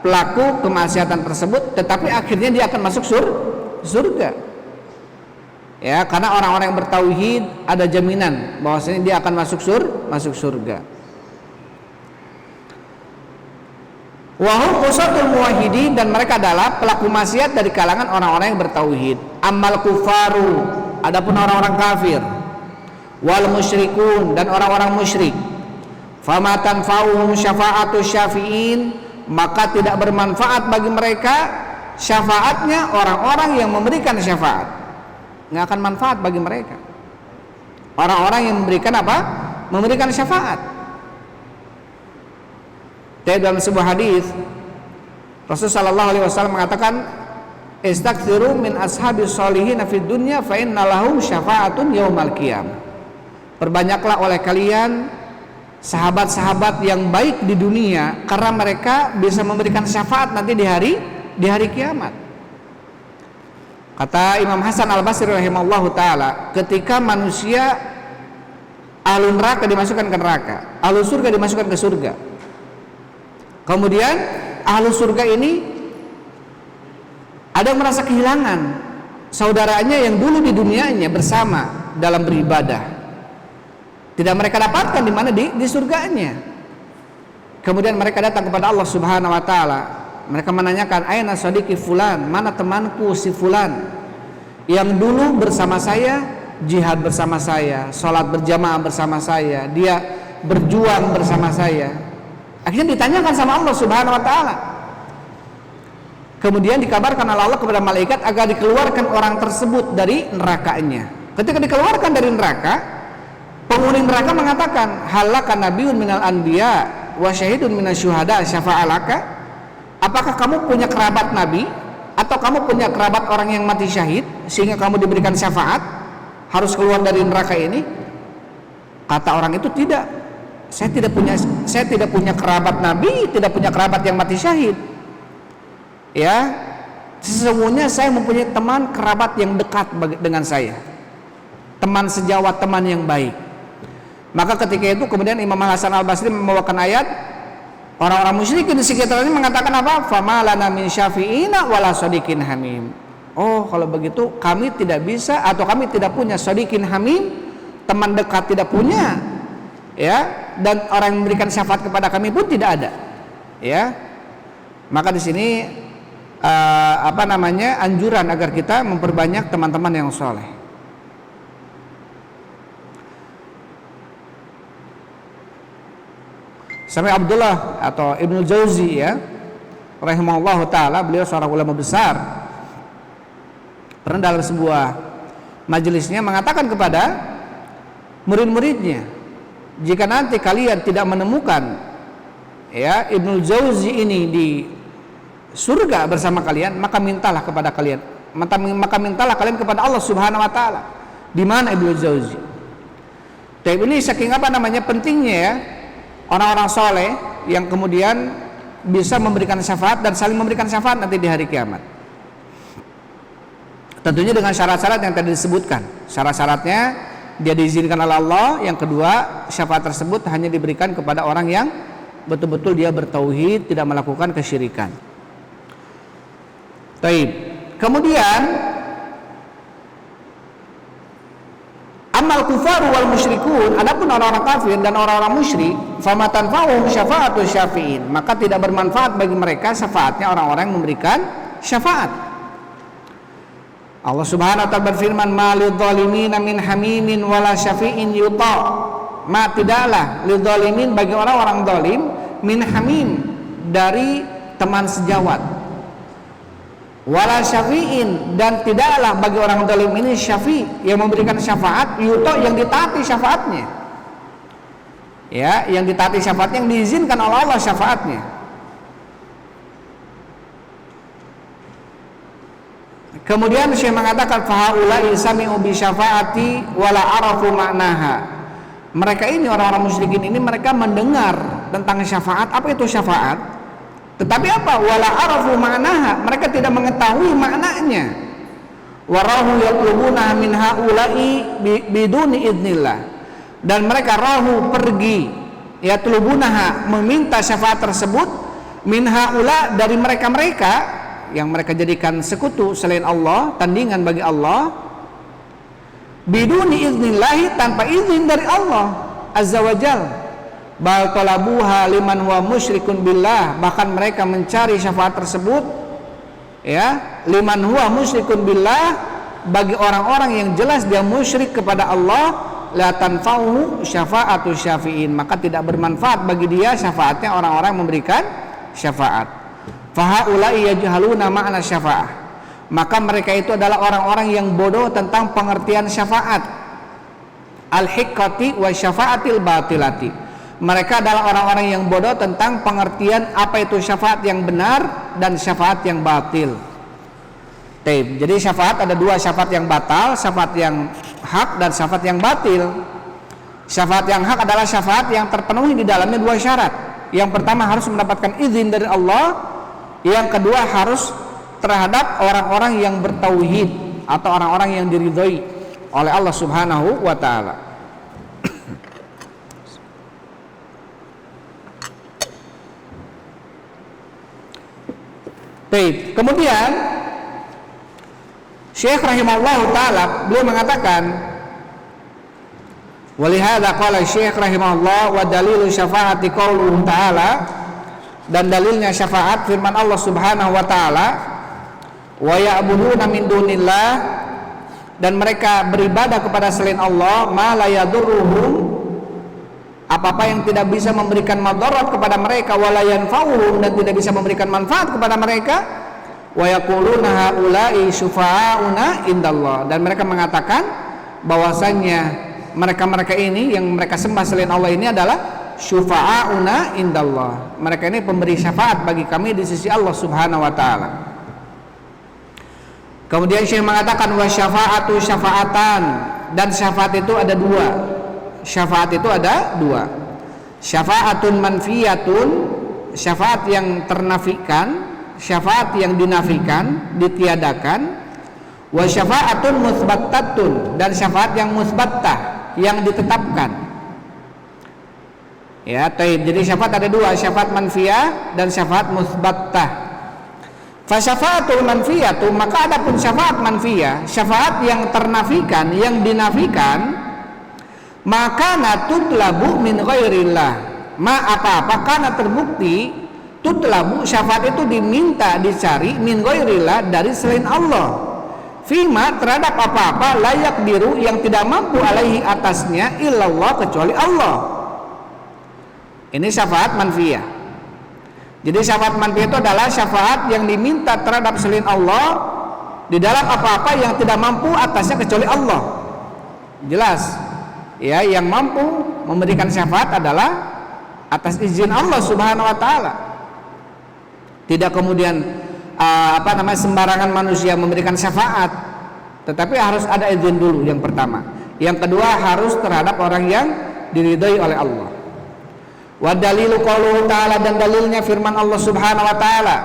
pelaku kemaksiatan tersebut, tetapi akhirnya dia akan masuk surga. Ya, karena orang-orang yang bertauhid ada jaminan bahwasanya dia akan masuk surga. Wahum usatul muwahhidin, dan mereka adalah pelaku maksiat dari kalangan orang-orang yang bertauhid. Ammal kufaru, adapun orang-orang kafir, wal musyrikun, dan orang-orang musyrik, fama tanfa'uhum syafa'atu syafi'in, maka tidak bermanfaat bagi mereka syafaatnya orang-orang yang memberikan syafaat. Nggak akan manfaat bagi mereka orang-orang yang memberikan apa? Memberikan syafaat. Tapi dalam sebuah hadis Rasulullah sallallahu alaihi wasallam mengatakan, "Istaghfiru min ashabis sholihin fid dunya fa inna lahum syafa'atun yaumal qiyamah." Perbanyaklah oleh kalian sahabat-sahabat yang baik di dunia, karena mereka bisa memberikan syafaat nanti di hari kiamat. Kata Imam Hasan Al-Basri rahimahullahu taala, ketika manusia ahlu neraka dimasukkan ke neraka, ahlu surga dimasukkan ke surga. Kemudian ahlu surga ini ada yang merasa kehilangan saudaranya yang dulu di dunianya bersama dalam beribadah. Tidak mereka dapatkan di mana di surganya. Kemudian mereka datang kepada Allah Subhanahu wa taala. Mereka menanyakan, "Aina sadiqi fulan?" Mana temanku si fulan yang dulu bersama saya, jihad bersama saya, sholat berjamaah bersama saya, dia berjuang bersama saya. Akhirnya ditanyakan sama Allah Subhanahu wa taala. Kemudian dikabarkan oleh Allah kepada malaikat agar dikeluarkan orang tersebut dari nerakanya. Ketika dikeluarkan dari neraka, penghuni neraka mengatakan, "Halaka nabiyyun minal anbiya wa syahidun minasyuhada syafa'alaka?" Apakah kamu punya kerabat nabi atau kamu punya kerabat orang yang mati syahid sehingga kamu diberikan syafaat harus keluar dari neraka ini? Kata orang itu, tidak. Saya tidak punya kerabat nabi, tidak punya kerabat yang mati syahid. Ya, sesungguhnya saya mempunyai teman kerabat yang dekat dengan saya. Teman sejawat, teman yang baik. Maka ketika itu kemudian Imam Hasan Al-Basri membawakan ayat, orang-orang musyrikin di sekitarnya mengatakan apa? "Fama lana min syafi'ina wala shadiqin hamim." Oh, kalau begitu kami tidak bisa atau kami tidak punya shadiqin hamim, teman dekat tidak punya. Ya, dan orang yang memberikan syafaat kepada kami pun tidak ada. Ya. Maka di sini anjuran agar kita memperbanyak teman-teman yang soleh. Sampai Abdullah atau Ibnu Jauzi ya, rahimahullahu taala, beliau seorang ulama besar, pernah dalam sebuah majelisnya mengatakan kepada murid-muridnya, jika nanti kalian tidak menemukan ya Ibnu Jauzi ini di surga bersama kalian, maka mintalah kepada kalian, maka mintalah kalian kepada Allah Subhanahu wa taala, di mana Ibnu Jauzi. Tapi ini saking pentingnya ya orang-orang soleh yang kemudian bisa memberikan syafaat dan saling memberikan syafaat nanti di hari kiamat. Tentunya dengan syarat-syarat yang tadi disebutkan. Syarat-syaratnya dia diizinkan oleh Allah. Yang kedua, syafaat tersebut hanya diberikan kepada orang yang betul-betul dia bertauhid, tidak melakukan kesyirikan. Taib. Kemudian amal kufar wal musyrikun, adapun orang-orang kafir dan orang-orang musyrik, famatan fa'uhum syafa'atu syafi'in, maka tidak bermanfaat bagi mereka syafaatnya orang-orang yang memberikan syafaat. Allah Subhanahu wa taala berfirman, "Ma lidzalimina min hamimin wala syafi'in yuta." Ma tidaklah lidzalimin bagi orang-orang zalim min hamim dari teman sejawat, wala syafi'in dan tidaklah bagi orang zalim ini syafi' yang memberikan syafaat yuto yang ditaati syafaatnya. Ya, yang ditaati syafaatnya, yang diizinkan oleh Allah syafaatnya. Kemudian Syekh mengatakan fahaulai sami'u bi syafaati wala arafu ma'naha. Mereka ini orang-orang musyrikin ini mereka mendengar tentang syafaat, apa itu syafaat? Tetapi apa? Wala arafu ma'naha, mereka tidak mengetahui maknanya. Warahu yatlubuna min haula'i biduni idznillah. Dan mereka rahu pergi yatlubunaha meminta syafaat tersebut min haula dari mereka-mereka yang mereka jadikan sekutu selain Allah, tandingan bagi Allah, biduni idznillah, tanpa izin dari Allah azza wajalla. Bal talabuha liman huwa musyrikun billah, bahkan mereka mencari syafaat tersebut ya liman huwa musyrikun billah, bagi orang-orang yang jelas dia musyrik kepada Allah, la tanfa'uhu syafa'atu syafi'in, maka tidak bermanfaat bagi dia syafaatnya orang-orang memberikan syafaat. Fahaulai yajhaluna ma'na syafa'ah, maka mereka itu adalah orang-orang yang bodoh tentang pengertian syafaat. Al-hiqqati wa syafa'atil batilati, Mereka adalah orang-orang yang bodoh tentang pengertian apa itu syafaat yang benar dan syafaat yang batil. Jadi syafaat ada dua, syafaat yang batal, syafaat yang hak, dan syafaat yang batil. Syafaat yang hak adalah syafaat yang terpenuhi di dalamnya dua syarat. Yang pertama harus mendapatkan izin dari Allah. Yang kedua harus terhadap orang-orang yang bertauhid atau orang-orang yang diridhoi oleh Allah Subhanahu wa taala. Baik, kemudian Syekh rahimahullah taala beliau mengatakan, walihada qala Syekh rahimahullah wa dalilu syafaati qauluhu ta'ala, dan dalilnya syafaat firman Allah Subhanahu wa taala, wa ya'buduna min dunillah, dan mereka beribadah kepada selain Allah, ma la yadurruhum, apa-apa yang tidak bisa memberikan madarat kepada mereka, wa la yanfa'uhum, dan tidak bisa memberikan manfaat kepada mereka, wa yaquluna haula'i syufa'auna indallah, dan mereka mengatakan bahwasanya mereka-mereka ini yang mereka sembah selain Allah ini adalah syufa'auna indallah, mereka ini pemberi syafaat bagi kami di sisi Allah Subhanahu wa taala. Kemudian Syekh mengatakan wa syafa'atu syafa'atan, dan syafaat itu ada dua. Syafaat itu ada dua. Syafa'atun manfiyatun, syafaat yang ternafikan, syafaat yang dinafikan, ditiadakan. Wa syafa'atun musbattatun, dan syafaat yang musbattah, yang ditetapkan. Ya, jadi syafaat ada dua, syafaat manfiyah dan syafaat musbattah. Fa syafa'atul manfiyatu, maka adapun syafaat manfiyah, syafaat yang ternafikan, yang dinafikan, maka natutlabu min ghairillah, apa-apa karena terbukti tutlabu, syafaat itu diminta, dicari, min ghairillah, dari selain Allah, fima, terhadap apa-apa, layak diru, yang tidak mampu alaihi, atasnya, illallah, kecuali Allah. Ini syafaat manfiyah. Jadi syafaat manfiyah itu adalah syafaat yang diminta terhadap selain Allah di dalam apa-apa yang tidak mampu atasnya kecuali Allah. Jelas ya, yang mampu memberikan syafaat adalah atas izin Allah Subhanahu wa taala. Tidak kemudian sembarangan manusia memberikan syafaat, tetapi harus ada izin dulu yang pertama. Yang kedua harus terhadap orang yang diridhai oleh Allah. Wa dalilu qauluhu ta'ala, dan dalilnya firman Allah Subhanahu wa taala,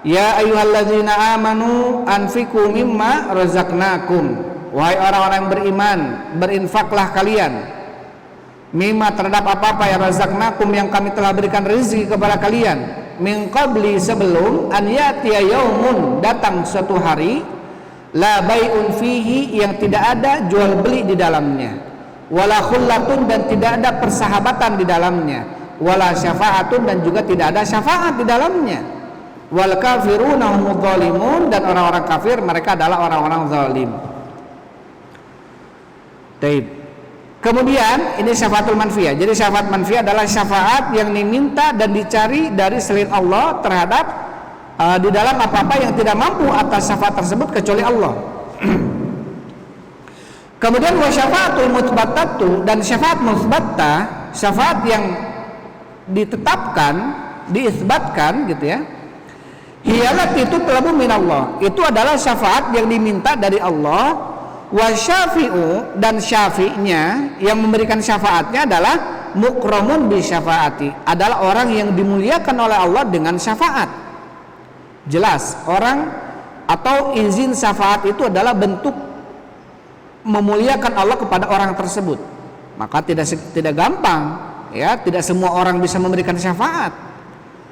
ya ayyuhalladzina amanu anfiqu mimma razaqnakum, wahai orang-orang yang beriman, berinfaklah kalian, mimma, terhadap apa-apa yang razaqnakum, yang kami telah berikan rezeki kepada kalian, min qabli, sebelum, an ya'tiya yaumun, datang suatu hari, la bai'un fihi, yang tidak ada jual beli di dalamnya, wala khullatun, dan tidak ada persahabatan di dalamnya, wala syafa'atun, dan juga tidak ada syafaat di dalamnya, wal kafiruna humudz zalimun, dan orang-orang kafir mereka adalah orang-orang zalim. Baik. Kemudian ini syafaatul manfiyah. Jadi syafaat manfiyah adalah syafaat yang diminta dan dicari dari selain Allah terhadap di dalam apa-apa yang tidak mampu atas syafaat tersebut kecuali Allah. Kemudian wa syafaatul mutsbattatu, dan syafaat mutsbattah, syafaat yang ditetapkan, diisbatkan gitu ya. Hiyalat itu talabu minallah, itu adalah syafaat yang diminta dari Allah. Wa syafi'u, dan syafi'nya, yang memberikan syafaatnya adalah mukramun bi syafaati, adalah orang yang dimuliakan oleh Allah dengan syafaat. Jelas, orang atau izin syafaat itu adalah bentuk memuliakan Allah kepada orang tersebut. Maka tidak gampang ya, tidak semua orang bisa memberikan syafaat.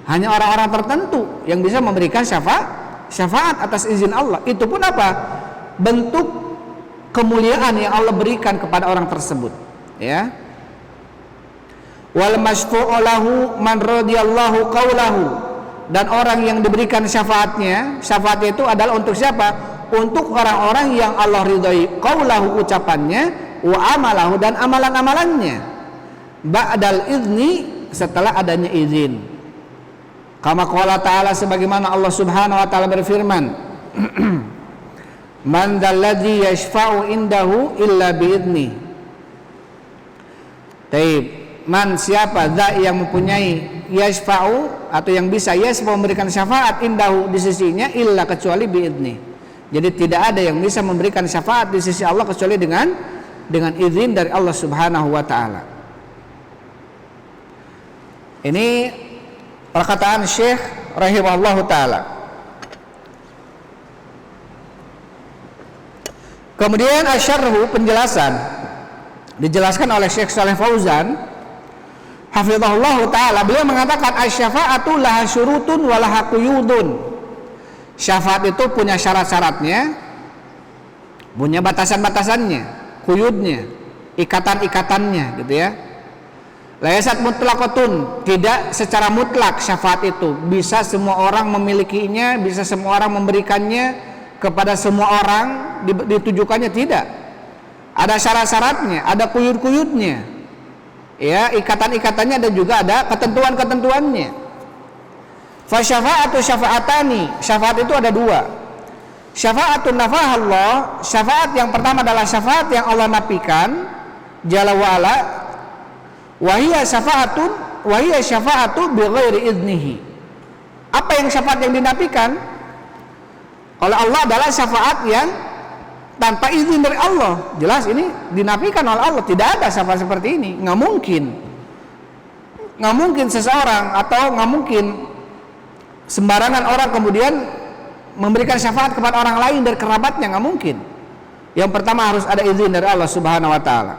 Hanya orang-orang tertentu yang bisa memberikan syafaat atas izin Allah. Itu pun apa? Bentuk kemuliaan yang Allah berikan kepada orang tersebut, ya. Wal masyfu'u lahu man radiyallahu qaulahu, dan orang yang diberikan syafaatnya, syafaat itu adalah untuk siapa? Untuk orang-orang yang Allah ridhai qaulahu, ucapannya, wa amalahu, dan amalan-amalannya, ba'dal izni, setelah adanya izin. Kama qala ta'ala, sebagaimana Allah Subhanahu wa taala berfirman, man dzalladzi yashfa'u indahu illa biidni. Taib. man siapa dza yang mempunyai yasfa'u atau yang bisa memberikan syafaat indahu di sisinya illa kecuali biidni. Jadi tidak ada yang bisa memberikan syafaat di sisi Allah kecuali dengan izin dari Allah Subhanahu wa taala. Ini perkataan Syekh rahimahullahu taala. Kemudian asyarhu penjelasan dijelaskan oleh Syekh Shalih Fauzan hafizahullah taala, beliau mengatakan asy-syafa'atu laha syurutun wa laha quyudun. Syafaat itu punya syarat-syaratnya, punya batasan-batasannya, quyudnya, ikatan-ikatannya gitu ya. Laysat mutlaqatun, tidak secara mutlak syafaat itu bisa semua orang memilikinya, bisa semua orang memberikannya kepada semua orang, ditujukannya tidak. Ada syarat-syaratnya, ada quyud-quyudnya. Ya, ikatan-ikatannya dan juga ada ketentuan-ketentuannya. Fa syafa'atu syafa'atani, syafaat itu ada dua. Syafa'atun nafahallah, syafaat yang pertama adalah syafaat yang Allah nafikan jalla wa ala, wa hiya syafa'atu bighairi idnihi. Apa yang syafaat yang dinafikan oleh Allah adalah syafaat yang tanpa izin dari Allah. Jelas ini dinafikan oleh Allah, tidak ada syafaat seperti ini, nggak mungkin seseorang atau nggak mungkin sembarangan orang kemudian memberikan syafaat kepada orang lain dari kerabatnya, nggak mungkin. Yang pertama harus ada izin dari Allah Subhanahu wa taala.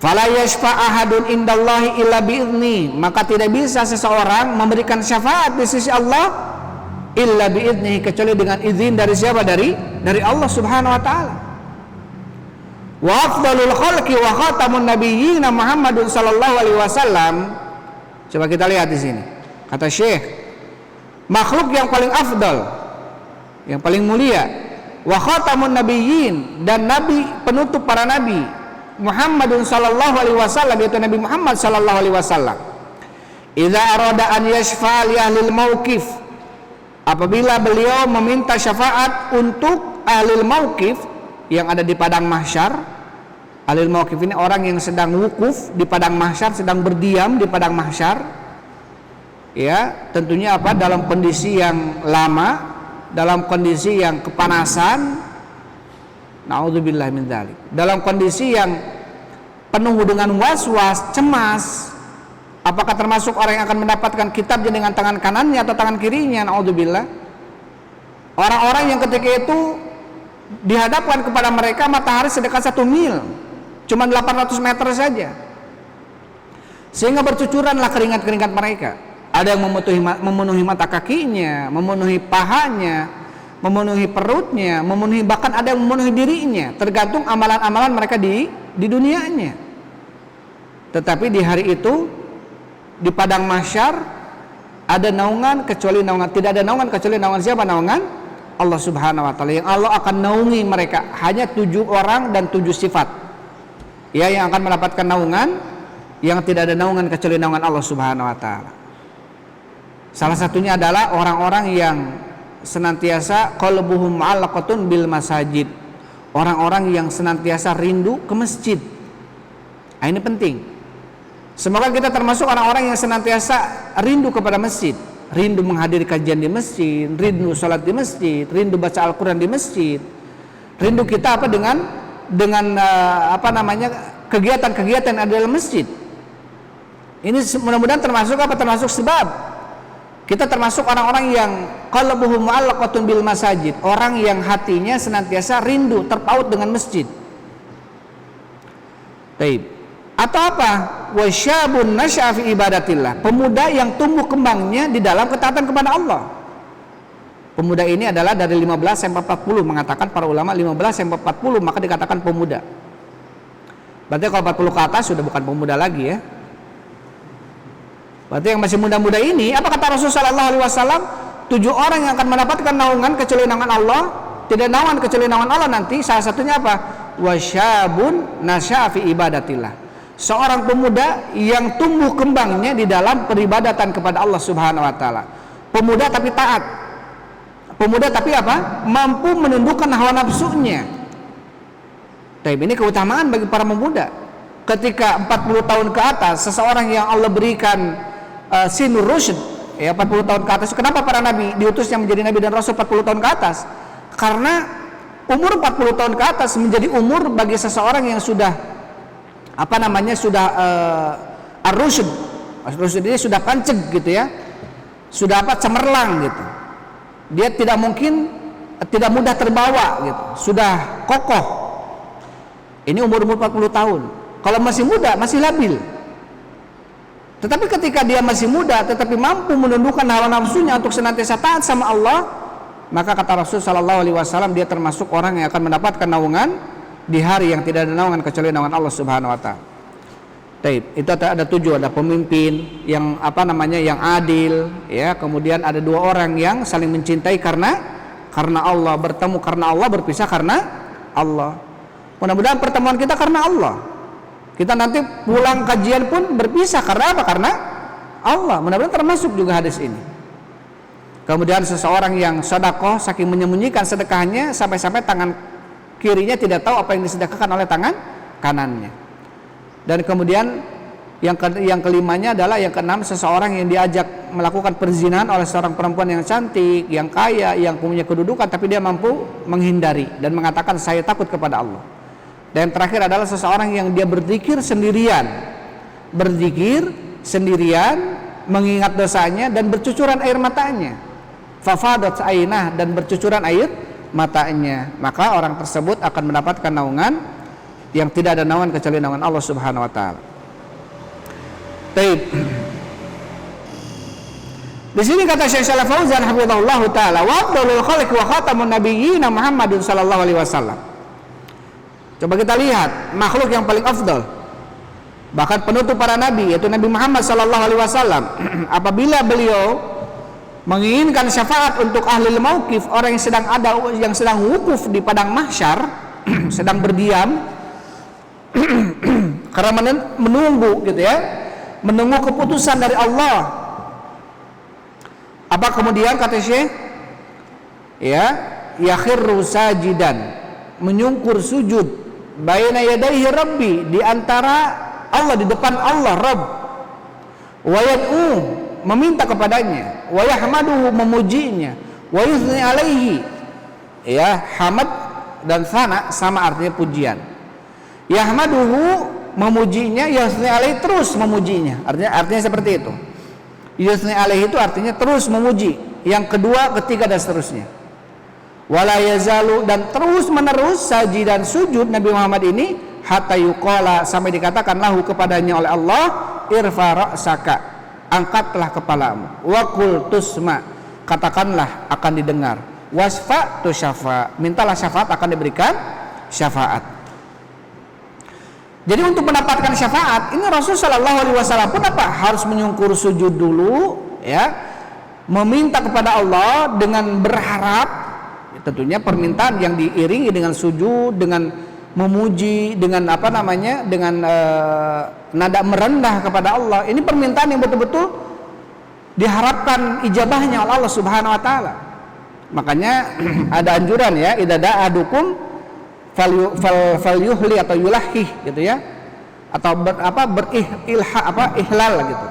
Fala yashfa' ahadun indallahi illa bi'izni, maka tidak bisa seseorang memberikan syafaat di sisi Allah illa bi'idnihi kecuali dengan izin dari siapa? Dari Allah Subhanahu wa taala. Wa afdalul khalqi wa khatamun nabiyyin Muhammadun sallallahu alaihi wasallam. Coba kita lihat di sini. Kata Syekh, makhluk yang paling afdal, yang paling mulia, wa khatamun nabiyyin, dan nabi penutup para nabi, Muhammadun sallallahu alaihi wasallam, yaitu Nabi Muhammad sallallahu alaihi wasallam. Idza arada an yashfa' li ahlil mauqif, apabila beliau meminta syafaat untuk ahlul mauqif yang ada di padang mahsyar. Ahlul mauqif ini orang yang sedang wukuf di padang mahsyar, sedang berdiam di padang mahsyar. Ya, tentunya apa? Dalam kondisi yang lama, dalam kondisi yang kepanasan. Nauzubillah min dzalik. Dalam kondisi yang penuh dengan was-was, cemas. Apakah termasuk orang yang akan mendapatkan kitabnya dengan tangan kanannya atau tangan kirinya? Naudzubillah. Orang-orang yang ketika itu dihadapkan kepada mereka matahari sedekat 1 mil, cuma 800 meter saja, sehingga bercucuranlah keringat-keringat mereka. Ada yang memenuhi mata kakinya, memenuhi pahanya, memenuhi perutnya, memenuhi, bahkan ada yang memenuhi dirinya, tergantung amalan-amalan mereka di dunianya. Tetapi di hari itu di padang mahsyar ada naungan kecuali naungan, tidak ada naungan kecuali naungan siapa? Naungan Allah Subhanahu wa taala. Yang Allah akan naungi mereka hanya 7 orang dan 7 sifat. Ya, yang akan mendapatkan naungan, yang tidak ada naungan kecuali naungan Allah Subhanahu wa taala. Salah satunya adalah orang-orang yang senantiasa qalbuhum mu'allaqatun bil masajid. Orang-orang yang senantiasa rindu ke masjid. Nah, ini penting. Semoga kita termasuk orang-orang yang senantiasa rindu kepada masjid, rindu menghadiri kajian di masjid, rindu sholat di masjid, rindu baca Al-Quran di masjid, rindu kita apa dengan kegiatan-kegiatan yang ada dalam masjid. Ini mudah-mudahan termasuk apa? Termasuk sebab kita termasuk orang-orang yang qalbuhum mu'allaqatun bil masajid, orang yang hatinya senantiasa rindu terpaut dengan masjid. Baik. Atau apa? Wasyabun nasya'a fi ibadatillah, pemuda yang tumbuh kembangnya di dalam ketaatan kepada Allah. Pemuda ini adalah dari 15 sampai 40, mengatakan para ulama 15 sampai 40 maka dikatakan pemuda. Berarti kalau 40 ke atas sudah bukan pemuda lagi ya. Berarti yang masih muda-muda ini, apa kata Rasulullah SAW? 7 orang yang akan mendapatkan naungan kecuali naungan Allah, tidak naungan kecuali naungan Allah nanti. Salah satunya apa? Wasyabun nasya'a fi ibadatillah, seorang pemuda yang tumbuh kembangnya di dalam peribadatan kepada Allah Subhanahu wa taala. Pemuda tapi taat. Pemuda tapi apa? Mampu menundukkan hawa nafsunya. Tapi ini keutamaan bagi para pemuda. ketika 40 tahun ke atas seseorang yang Allah berikan sinur rusyd, ya 40 tahun ke atas. Kenapa para nabi diutusnya menjadi nabi dan rasul 40 tahun ke atas? Karena umur 40 tahun ke atas menjadi umur bagi seseorang yang sudah sudah ar-rusyd. Ar-rusyd ini sudah panceg gitu ya. Sudah cemerlang gitu. Dia tidak mudah terbawa gitu. Sudah kokoh. Ini umur 40 tahun. Kalau masih muda, masih labil. Tetapi ketika dia masih muda tetapi mampu menundukkan hawa nafsunya untuk senantiasa taat sama Allah, maka kata Rasul sallallahu alaihi wasallam, dia termasuk orang yang akan mendapatkan naungan di hari yang tidak ada naungan kecuali naungan Allah Subhanahu wa taala. Baik, itu ada 7, ada pemimpin yang yang adil, ya. Kemudian ada 2 orang yang saling mencintai karena Allah, bertemu karena Allah, berpisah karena Allah. Mudah-mudahan pertemuan kita karena Allah. Kita nanti pulang kajian pun berpisah karena apa? Karena Allah. Mudah-mudahan termasuk juga hadis ini. Kemudian seseorang yang sedekah saking menyembunyikan sedekahnya sampai-sampai tangan kirinya tidak tahu apa yang disedekahkan oleh tangan kanannya. Dan kemudian yang kelimanya adalah yang keenam, seseorang yang diajak melakukan perzinahan oleh seorang perempuan yang cantik, yang kaya, yang punya kedudukan, tapi dia mampu menghindari dan mengatakan saya takut kepada Allah. Dan yang terakhir adalah seseorang yang dia berzikir sendirian, mengingat dosanya dan bercucuran air matanya, fafadat ainah, dan bercucuran air matanya, maka orang tersebut akan mendapatkan naungan yang tidak ada naungan kecuali naungan Allah Subhanahu wa taala. Baik. Di sini kata Syekh Shalih Fauzan hafizahullah taala, wa afdhalul khalqi wa khatamun nabiyyin Muhammadun sallallahu alaihi wasallam. Coba kita lihat makhluk yang paling afdal, bahkan penutup para nabi, yaitu Nabi Muhammad sallallahu alaihi wasallam. Apabila beliau menginginkan syafaat untuk ahli mauqif, orang yang sedang wukuf di padang mahsyar, sedang berdiam karena menunggu gitu ya, menunggu keputusan dari Allah. Apa kemudian kata Syekh, ya, yakhirru sajidan, menyungkur sujud, baina yadayhi rabbi, di antara Allah, di depan Allah Rabb, wa yad'u, meminta kepadanya, wa yahmaduhu, memujinya, wa yuthni alaihi, ya, hamad dan sana sama artinya pujian. Yahmaduhu, memujinya, yusni alaihi, terus memujinya. Artinya seperti itu. Yusni alaihi itu artinya terus memuji. Yang kedua, ketiga dan seterusnya. Wala yazalu, dan terus menerus saji dan sujud Nabi Muhammad ini hatta yuqala, sampai dikatakan lahu kepadanya oleh Allah, irfa ra'saka, angkatlah kepalamu, wa qul tusma, katakanlah akan didengar, wasfa tusyafa, mintalah syafaat akan diberikan syafaat. Jadi untuk mendapatkan syafaat ini Rasul Shallallahu Alaihi Wasallam pun harus menyungkur sujud dulu, ya, meminta kepada Allah dengan berharap, ya, tentunya permintaan yang diiringi dengan sujud, dengan memuji, dengan dengan nada merendah kepada Allah. Ini permintaan yang betul-betul diharapkan ijabahnya oleh Allah Subhanahu Wa Taala. Makanya ada anjuran, ya, idza da'adukum falyuhli atau yulahih gitu ya, atau ihlal gitu.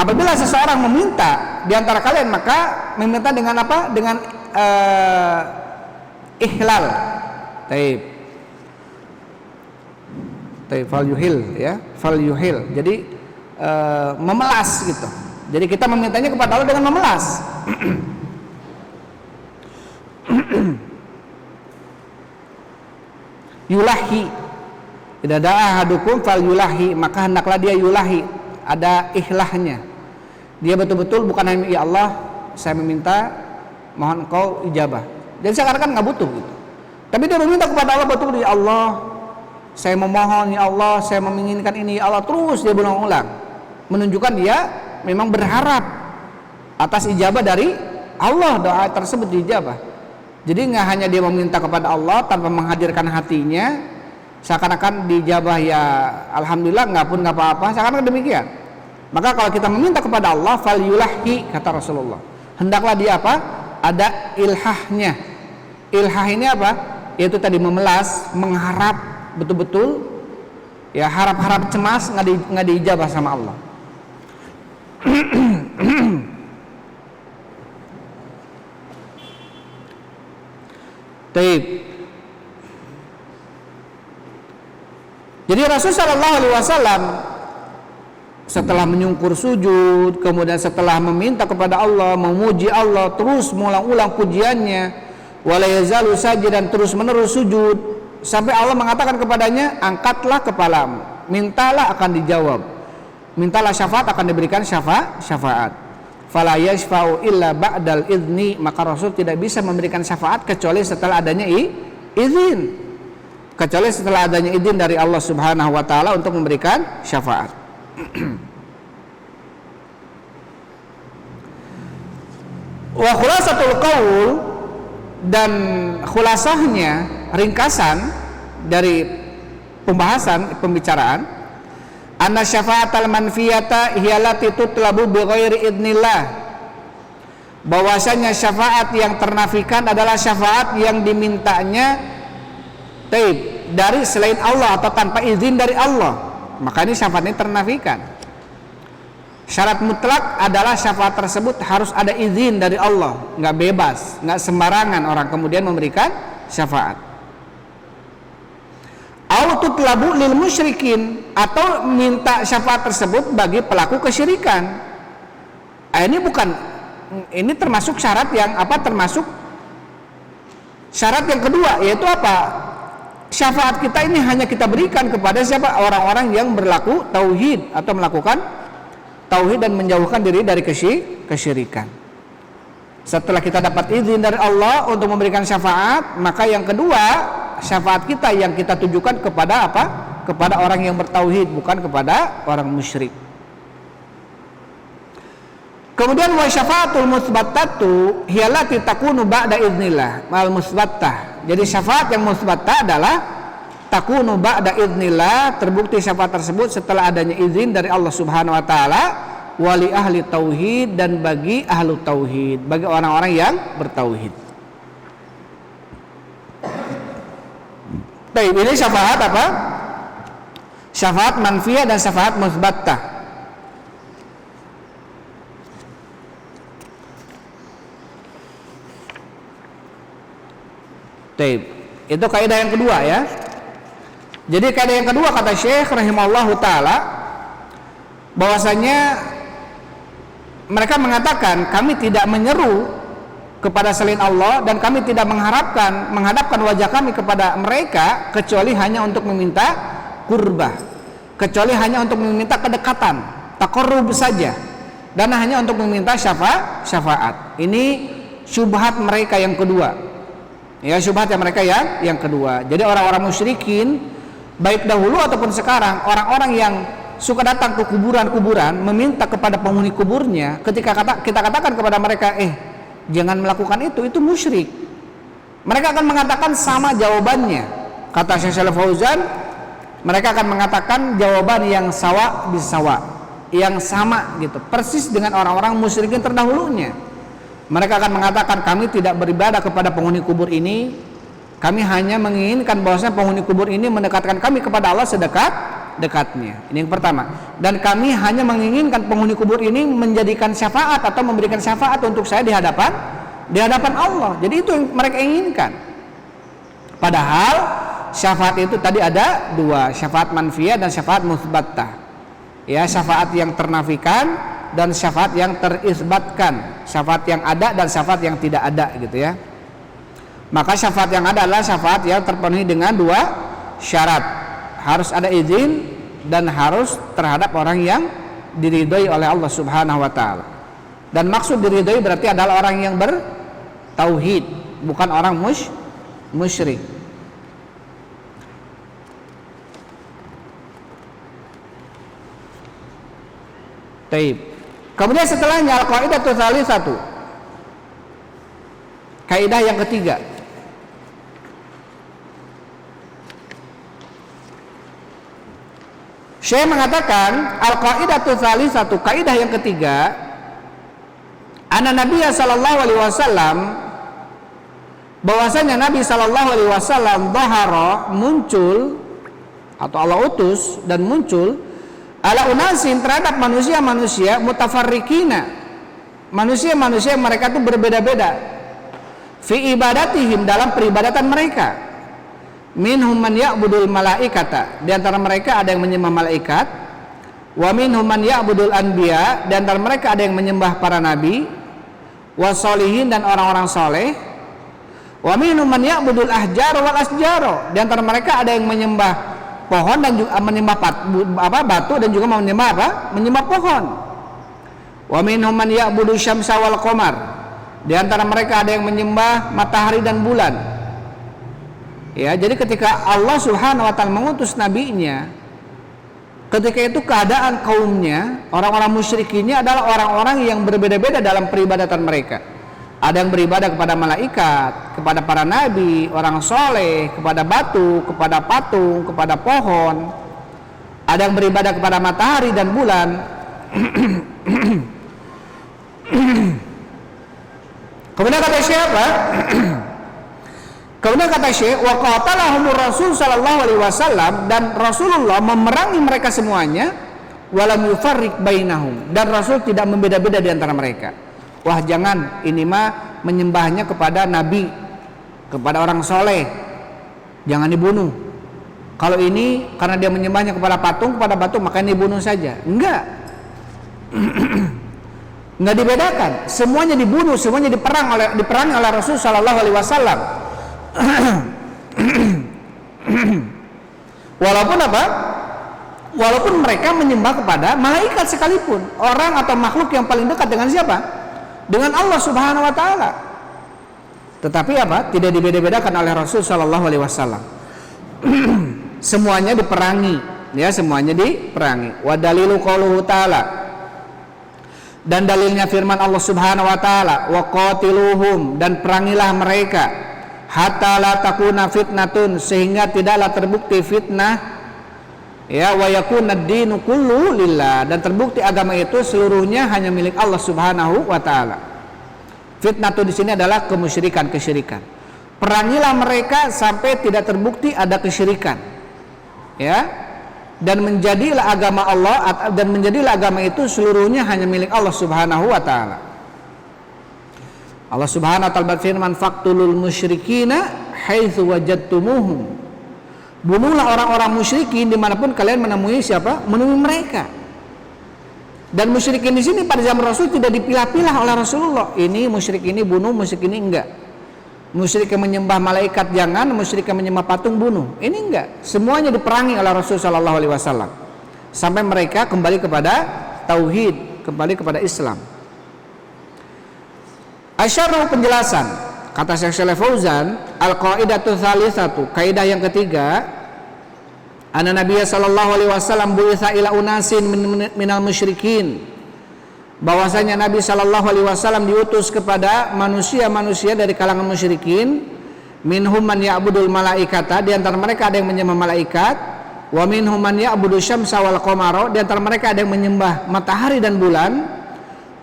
Apabila seseorang meminta di antara kalian, maka meminta dengan apa? Dengan ihlal. Falyuhil, ya, falyuhil. Jadi memelas gitu. Jadi kita memintanya kepada Allah dengan memelas. Yulahi, idza da'a ahadukum falyulahi, maka hendaklah dia yulahi, ada ihlahnya. Dia betul-betul bukan hanya, ya Allah, saya meminta, mohon Engkau ijabah. Jadi seakan-akan nggak butuh gitu. Tapi dia meminta kepada Allah betul, ya Allah, saya memohon, ya Allah, saya menginginkan ini, ya Allah, terus dia berulang-ulang, menunjukkan dia memang berharap atas ijabah dari Allah, doa tersebut diijabah. Jadi nggak hanya dia meminta kepada Allah tanpa menghadirkan hatinya, seakan-akan diijabah, ya alhamdulillah, nggak apa-apa, seakan-akan demikian. Maka kalau kita meminta kepada Allah, falyulahi, kata Rasulullah, hendaklah dia apa? Ada ilhahnya. Ilhah ini apa? Yaitu tadi memelas, mengharap betul-betul, ya, harap-harap cemas, nggak diijabah sama Allah. Taib. Jadi Rasul Shallallahu Alaihi Wasallam setelah menyungkur sujud, kemudian setelah meminta kepada Allah, memuji Allah, terus mengulang-ulang pujiannya, wala yazalu sajidan, terus menerus sujud, sampai Allah mengatakan kepadanya, angkatlah kepalamu, mintalah akan dijawab, mintalah syafaat akan diberikan syafaat. Fala yashfa'u illa ba'dal idzni, maka Rasul tidak bisa memberikan syafaat kecuali setelah adanya izin, kecuali setelah adanya izin dari Allah Subhanahu wa taala untuk memberikan syafaat. Wa khulasatul qaul, dan khulasahnya, ringkasan dari pembicaraan, anna syafaatal manfiyata hiyallati tutlabu bighairi idnillah, bahwasanya syafaat yang ternafikan adalah syafaat yang dimintanya dari selain Allah atau tanpa izin dari Allah. Maka ini syafaat ini ternafikan. Syarat mutlak adalah syafaat tersebut harus ada izin dari Allah, nggak bebas, nggak sembarangan orang kemudian memberikan syafaat. Au tutlabu lil musyrikin, atau minta syafaat tersebut bagi pelaku kesyirikan. Ini termasuk syarat yang apa? Termasuk syarat yang kedua, yaitu apa? Syafaat kita ini hanya kita berikan kepada siapa? Orang-orang yang berlaku tauhid atau melakukan tauhid dan menjauhkan diri dari kesyirikan. Setelah kita dapat izin dari Allah untuk memberikan syafaat, maka yang kedua, syafaat kita yang kita tujukan kepada apa? Kepada orang yang bertauhid, bukan kepada orang musyrik. Kemudian wa syafaatul musbatatu hiyallati takunu ba'da idznillah mal musbattah. Jadi syafaat yang musbattah adalah takunu ba'da idznillah, terbukti syafaat tersebut setelah adanya izin dari Allah Subhanahu wa taala, wali ahli tauhid, dan bagi ahlu tauhid, bagi orang-orang yang bertauhid. Baik, ini syafaat apa? Syafaat manfiyah dan syafaat musbattah. Taib. Itu kaidah yang kedua ya. Jadi kaidah yang kedua kata Syekh rahimahullahu taala, bahwasanya mereka mengatakan kami tidak menyeru kepada selain Allah dan kami tidak menghadapkan wajah kami kepada mereka kecuali hanya untuk meminta qurbah, kecuali hanya untuk meminta kedekatan, taqarrub saja, dan hanya untuk meminta syafaat. Ini syubhat mereka yang kedua. Ya, syubhat yang mereka yang kedua. Jadi orang-orang musyrikin baik dahulu ataupun sekarang, orang-orang yang suka datang ke kuburan-kuburan meminta kepada penghuni kuburnya, ketika kita katakan kepada mereka, jangan melakukan itu musyrik, mereka akan mengatakan sama jawabannya. Kata Syekh Shalih Fauzan, mereka akan mengatakan jawaban yang sawa bisawa, yang sama gitu, persis dengan orang-orang musyrikin terdahulunya. Mereka akan mengatakan kami tidak beribadah kepada penghuni kubur ini, kami hanya menginginkan bahwasanya penghuni kubur ini mendekatkan kami kepada Allah sedekat-dekatnya. Ini yang pertama. Dan kami hanya menginginkan penghuni kubur ini menjadikan syafaat atau memberikan syafaat untuk saya di hadapan Allah. Jadi itu yang mereka inginkan. Padahal syafaat itu tadi ada dua, syafaat manfiyah dan syafaat musbattah. Ya, syafaat yang ternafikan dan syafaat yang terisbatkan, syafaat yang ada dan syafaat yang tidak ada gitu ya. Maka syafaat yang ada adalah syafaat yang terpenuhi dengan dua syarat, harus ada izin dan harus terhadap orang yang diridhoi oleh Allah Subhanahu wa taala. Dan maksud diridhoi berarti adalah orang yang bertauhid, bukan orang musyrik. Taib. Kemudian setelahnya al-qaidatul tsalitsatu, kaidah yang ketiga. Syekh mengatakan al-qaidatu tsalitsatu, kaidah yang ketiga, anna Nabiya sallallahu alaihi wasallam, bahwasanya Nabi sallallahu alaihi wasallam dhahara, muncul atau Allah utus dan muncul ala unasin, terhadap manusia-manusia mutafarriqina, manusia-manusia yang mereka itu berbeda-beda, fi ibadatihim, dalam peribadatan mereka. Minhum man ya'budul malaikata, di antara mereka ada yang menyembah malaikat. Wa minhum man ya'budul anbiya, di antara mereka ada yang menyembah para nabi. Wasolihin, dan orang-orang soleh. Wa minhum man ya'budul ahjar wal asjaro, di antara mereka ada yang menyembah pohon dan juga menyembah batu, dan juga menyembah menyembah pohon. Wa minhum man ya'budu syamsa wal qamar, di antara mereka ada yang menyembah matahari dan bulan. Ya, jadi ketika Allah Subhanahu wa taala mengutus nabinya, ketika itu keadaan kaumnya, orang-orang musyrikinnya adalah orang-orang yang berbeda-beda dalam peribadatan mereka. Ada yang beribadah kepada malaikat, kepada para nabi, orang soleh, kepada batu, kepada patung, kepada pohon. Ada yang beribadah kepada matahari dan bulan. Kemudian kata siapa? Kemudian kata Syekh, wa qatalahumur Rasul sallallahu alaihi wasallam, dan Rasulullah memerangi mereka semuanya, walam yufarriq bainahum, dan Rasul tidak membeda-beda di antara mereka. Wah, jangan, ini mah menyembahnya kepada nabi, kepada orang soleh, jangan dibunuh. Kalau ini karena dia menyembahnya kepada patung, kepada batu, maka dibunuh saja. Enggak. Enggak dibedakan, semuanya dibunuh, semuanya diperangi oleh Rasul sallallahu alaihi wasallam. Walaupun apa? Walaupun mereka menyembah kepada malaikat sekalipun, orang atau makhluk yang paling dekat dengan siapa? Dengan Allah Subhanahu wa taala. Tetapi apa? Tidak dibeda-bedakan oleh Rasul sallallahu alaihi wasallam. Semuanya diperangi, ya, semuanya diperangi. Wa dalilu qauluhu ta'ala, dan dalilnya firman Allah Subhanahu wa taala, wa qatiluhum, dan perangilah mereka, hatta la takuna fitnatun, sehingga tidaklah terbukti fitnah, ya, wa yakuna ad-dinu kullu lillah, dan terbukti agama itu seluruhnya hanya milik Allah Subhanahu wa taala. Fitnah itu di sini adalah kemusyrikan, kesyirikan. Perangilah mereka sampai tidak terbukti ada kesyirikan, ya, dan menjadilah agama Allah, dan menjadilah agama itu seluruhnya hanya milik Allah Subhanahu wa taala. Allah Subhanahu wa taala berfirman, faqtulul musyrikina haitsu wajadtumuhum, bunuhlah orang-orang musyrikin dimanapun kalian menemui siapa? Menemui mereka. Dan musyrikin di sini pada zaman Rasul tidak dipilah-pilah oleh Rasulullah. Ini musyrik ini bunuh, musyrik ini enggak. Musyrik yang menyembah malaikat jangan, musyrik yang menyembah patung bunuh. Ini enggak. Semuanya diperangi oleh Rasul sallallahu alaihi wasallam sampai mereka kembali kepada tauhid, kembali kepada Islam. Asyarul, penjelasan, kata Syekh Shalih Fauzan, al-qaidatu tsalitsatu, kaidah yang ketiga, anna Nabiya sallallahu alaihi wasallam bu'itsa ila unasin minal musyrikin, bahwasanya Nabi sallallahu alaihi wasallam diutus kepada manusia-manusia dari kalangan musyrikin. Minhum man ya'budul malaikata, di antara mereka ada yang menyembah malaikat. Wa minhum man ya'budu syamsa wal qamara, di antara mereka ada yang menyembah matahari dan bulan.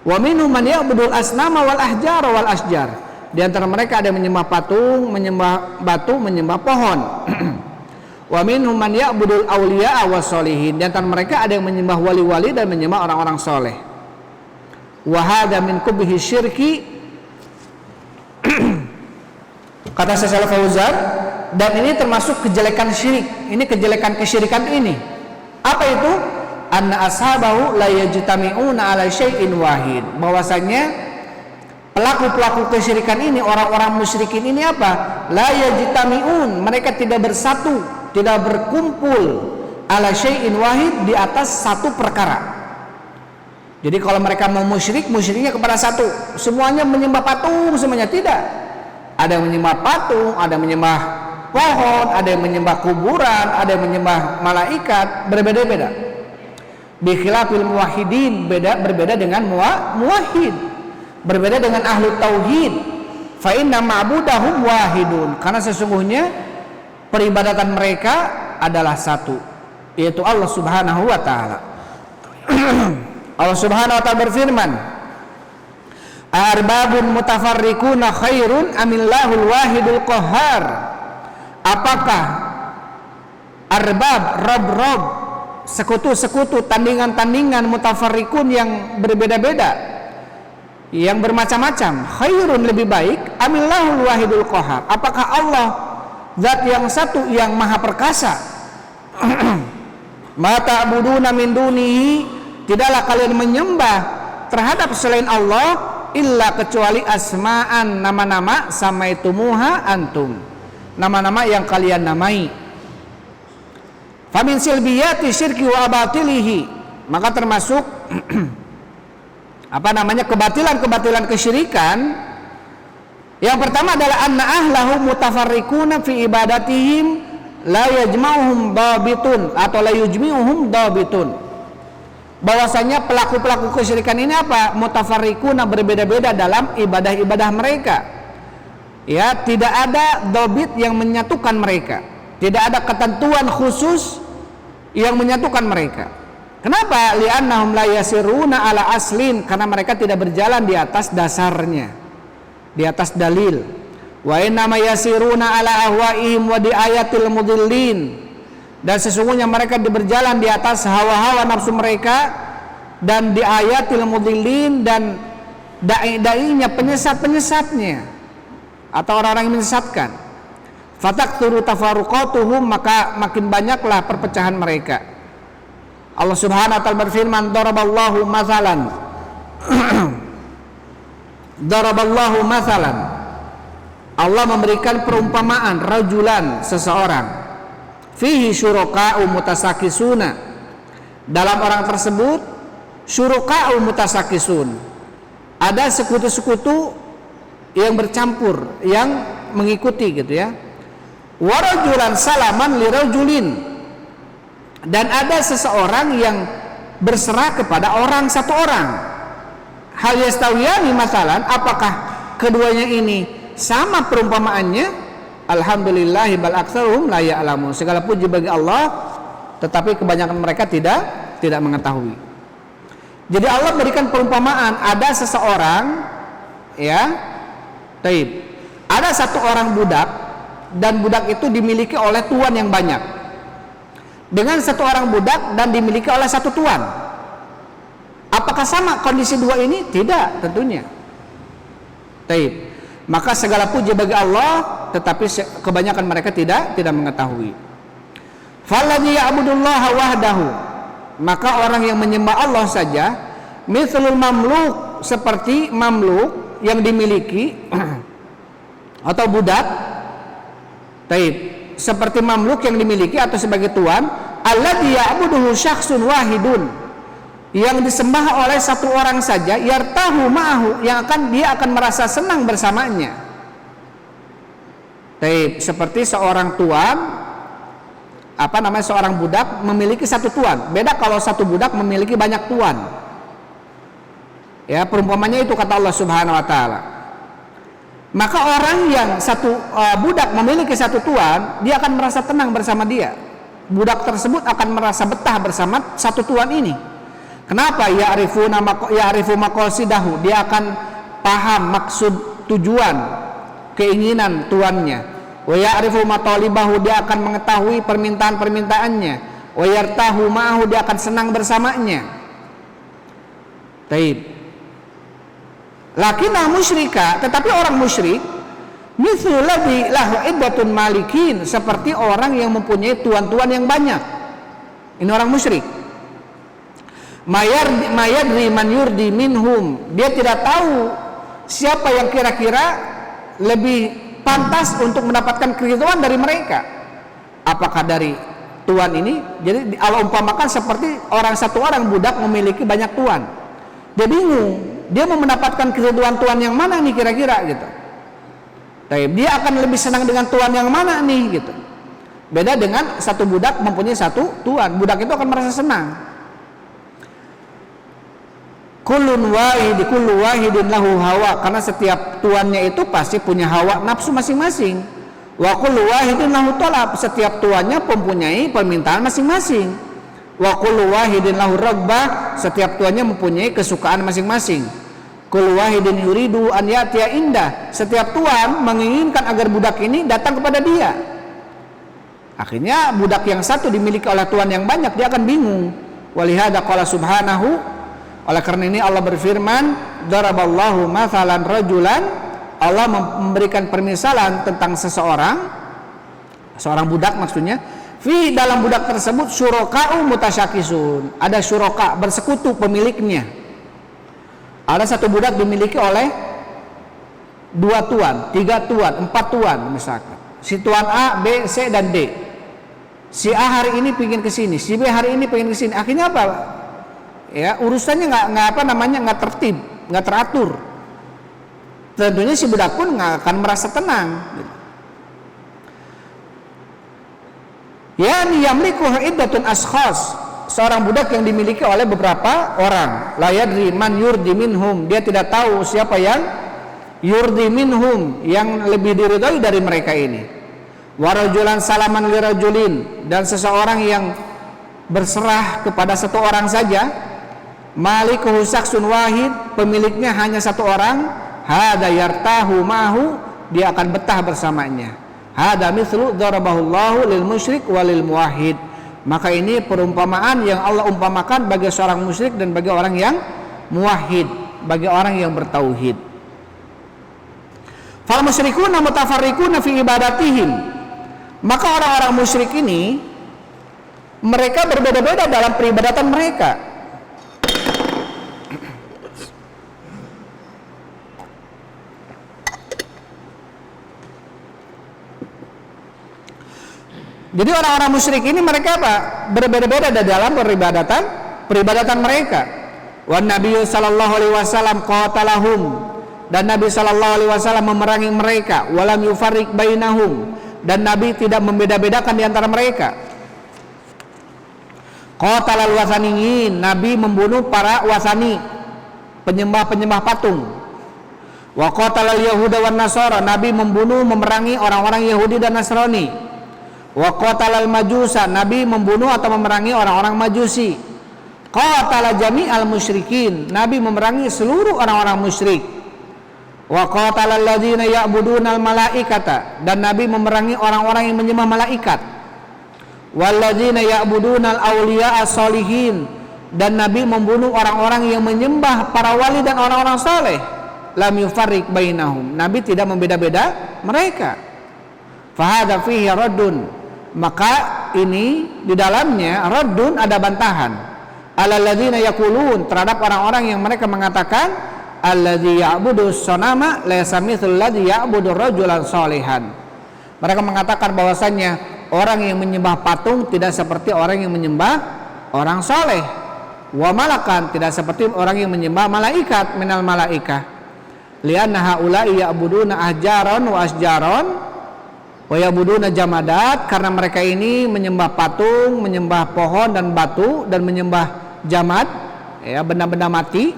Wa minhum man ya'budul asnama wal ahjar wal asjar, di antara mereka ada yang menyembah patung, menyembah batu, menyembah pohon. Wa minhum man ya'budul awliya was solihin, di antara mereka ada yang menyembah wali-wali dan menyembah orang-orang soleh. Wa hadza min kubhi syirki, kata Syekh Fauzan, dan ini termasuk kejelekan syirik. Ini kejelekan kesyirikan ini. Apa itu? Anna ashabahu la yajtami'una ala syai'in wahid, bahwasanya pelaku-pelaku kesyirikan ini, orang-orang musyrikin ini apa? La yajtami'un, mereka tidak bersatu, tidak berkumpul ala syai'in wahid, di atas satu perkara. Jadi kalau mereka mau musyrik, musyriknya kepada satu, semuanya menyembah patung, semuanya tidak. Ada yang menyembah patung, ada yang menyembah pohon, ada yang menyembah kuburan, ada yang menyembah malaikat, berbeda-beda. Bikhilafil muwahhidin, berbeda dengan muwahhid, berbeda dengan ahlu tauhid. Fa inna ma'budahum wahidun, karena sesungguhnya peribadatan mereka adalah satu. yaitu Allah Subhanahu wa taala. Allah Subhanahu wa taala berfirman, arbabun mutafarriquna khairun amillahul wahidul qahhar. Apakah arbab, rob, sekutu-sekutu, tandingan-tandingan mutafarriqun yang berbeda-beda, yang bermacam-macam, khairun lebih baik, amillahul wahidul qahhar. Apakah Allah zat yang satu yang maha perkasa? Ma ta'buduna min dunihi, tidaklah kalian menyembah terhadap selain Allah illa kecuali asma'an, nama-nama, samaitumuha antum, nama-nama yang kalian namai. Famin silbiyati syirki wa abatilihi, maka termasuk kebatilan kesyirikan. Yang pertama adalah anna ahlahu mutafarriquna fi ibadatihim la yajma'uhum dabitun atau la yujmi'uhum dabitun. Bahwasanya pelaku-pelaku kesyirikan ini apa? Mutafarriquna, berbeda-beda dalam ibadah-ibadah mereka. Ya, tidak ada dabit yang menyatukan mereka. Tidak ada ketentuan khusus yang menyatukan mereka. Kenapa? Li'annahum la yasiruna ala aslin, karena mereka tidak berjalan di atas dasarnya, di atas dalil. Wa innama yasiruna ala ahwaihim wa di ayatil mudillin, dan sesungguhnya mereka berjalan di atas hawa-hawa nafsu mereka dan di ayatil mudillin, dan dai-dainya, penyesat-penyesatnya atau orang-orang yang menyesatkan. Fatakthuru tafaruqatuhum, maka makin banyaklah perpecahan mereka. Allah Subhanahu wa taala berfirman, daraballahu mathalan daraballahu mathalan, Allah memberikan perumpamaan, rajulan, seseorang, fihi syuraka'u mutasakisuna, dalam orang tersebut syuraka'u mutasakisun, ada sekutu-sekutu yang bercampur, yang mengikuti gitu ya. Warajulan salaman lirajulin, dan ada seseorang yang berserah kepada orang, satu orang. Hal yastawiyani masalan, apakah keduanya ini sama perumpamaannya? Alhamdulillahi bal aktsaruhum la ya'lamun. Segala puji bagi Allah, tetapi kebanyakan mereka tidak mengetahui. Jadi Allah berikan perumpamaan, ada seseorang, ya, taib, ada satu orang budak, dan budak itu dimiliki oleh tuan yang banyak, dengan satu orang budak dan dimiliki oleh satu tuan. Apakah sama kondisi dua ini? Tidak, tentunya. Taib. Maka segala puji bagi Allah, tetapi kebanyakan mereka tidak mengetahui. Falladzi ya'budullaha wahdahu, maka orang yang menyembah Allah saja, mithlul mamluk, seperti mamluk yang dimiliki atau budak. Taib, seperti mamluk yang dimiliki atau sebagai tuan, alladzi ya'buduhu syakhsun wahidun, yang disembah oleh satu orang saja, yartahu ma'ahu, yang dia akan merasa senang bersamanya. Taib, seperti seorang tuan, seorang budak memiliki satu tuan. Beda kalau satu budak memiliki banyak tuan. Ya, perumpamannya itu kata Allah Subhanahu wa taala. Maka orang yang satu budak memiliki satu tuan, dia akan merasa tenang bersama dia. Budak tersebut akan merasa betah bersama satu tuan ini. Kenapa? Ya'rifu maqasidahu, dia akan paham maksud, tujuan, keinginan tuannya. Wa ya'rifu matalibahu, dia akan mengetahui permintaan-permintaannya. Wa yartahu ma'ahu, dia akan senang bersamanya. Taib. Lakinah musyrika, tetapi orang musyrik, mithlu ladzi lahu iddatun malikin, seperti orang yang mempunyai tuan-tuan yang banyak. Ini orang musyrik. Mayadri man yurdi minhum, dia tidak tahu siapa yang kira-kira lebih pantas untuk mendapatkan keridhaan dari mereka. Apakah dari tuan ini? Jadi Allah umpamakan seperti satu orang budak memiliki banyak tuan. Dia bingung, dia mau mendapatkan keridhaan tuan yang mana nih kira-kira gitu. Dia akan lebih senang dengan tuan yang mana nih gitu. Beda dengan satu budak mempunyai satu tuan, budak itu akan merasa senang. Kullu wahidin lahu hawa, karena setiap tuannya itu pasti punya hawa nafsu masing-masing. Wa kullu wahidin lahu talab, setiap tuannya mempunyai permintaan masing-masing. Wa kullu wahidin lahu raghbah, setiap tuannya mempunyai kesukaan masing-masing. Kullu wahidin yuridu an ya'tiya indah, setiap tuan menginginkan agar budak ini datang kepada dia. Akhirnya budak yang satu dimiliki oleh tuan yang banyak, dia akan bingung. Walihada qala subhanahu, oleh karena ini Allah berfirman, daraballahu mathalan rajulan, Allah memberikan permisalan tentang seorang budak maksudnya, fi dalam budak tersebut syuraka'u mutasyakisun, ada syuraka bersekutu pemiliknya. Ada satu budak dimiliki oleh 2 tuan, 3 tuan, 4 tuan misalkan. Si tuan A, B, C dan D. Si A hari ini pingin ke sini, si B hari ini pingin ke sini. Akhirnya apa? Ya, urusannya nggak tertib, nggak teratur. Tentunya si budak pun nggak akan merasa tenang. Ya, yamliku iddatun ashkhas, seorang budak yang dimiliki oleh beberapa orang. La yadri man yurdi minhum, dia tidak tahu siapa yang yurdi minhum, yang lebih diridhai dari mereka ini. Wa rajulan salaman li rajulin, dan seseorang yang berserah kepada satu orang saja. Malikuhu saksun wahid, pemiliknya hanya satu orang. Hada yartahu mahu, dia akan betah bersamanya. Hada mithlu darabahullahu lil musyrik walil muwahhid, maka ini perumpamaan yang Allah umpamakan bagi seorang musyrik dan bagi orang yang muwahhid, bagi orang yang bertauhid. Fal musyrikuna mutafarriquna fi ibadatihim, maka orang-orang musyrik ini mereka berbeda-beda dalam peribadatan mereka. Jadi orang-orang musyrik ini mereka apa? Berbeda-beda dalam peribadatan mereka. Wan Nabi sallallahu alaihi wasallam qatalahum, dan Nabi sallallahu alaihi wasallam memerangi mereka. Walam yufarriq bainahum, dan Nabi tidak membeda-bedakan di antara mereka. Qatalal wasaniyin, Nabi membunuh para wasani, penyembah-penyembah patung. Wa qatalal yahuda wan nasara, Nabi memerangi orang-orang Yahudi dan Nasrani. Wa qatalal majusa, Nabi membunuh atau memerangi orang-orang Majusi. Qatala jami'al musyrikin, Nabi memerangi seluruh orang-orang musyrik. Wa qatalal ladzina ya'budunal malaikata, dan Nabi memerangi orang-orang yang menyembah malaikat. Wal ladzina ya'budunal awliya as-solihin, dan Nabi membunuh orang-orang yang menyembah para wali dan orang-orang saleh. Lam yufarriq bainahum, Nabi tidak membeda-beda mereka. Fahadha fihi raddun, maka ini di dalamnya raddun, ada bantahan. Alal ladzina yaqulun, terhadap orang-orang yang mereka mengatakan alladzi ya'budu sanama laysa mithlul ladzi ya'budu rajulan shalihan. Mereka mengatakan bahwasanya orang yang menyembah patung tidak seperti orang yang menyembah orang saleh. Wa malakan, tidak seperti orang yang menyembah malaikat minal malaikah. Lianna haula'i ya'buduna ahjaran wa asjaran wa ya'buduna jamadat, karena mereka ini menyembah patung, menyembah pohon dan batu, dan menyembah jamad, ya, benda-benda mati.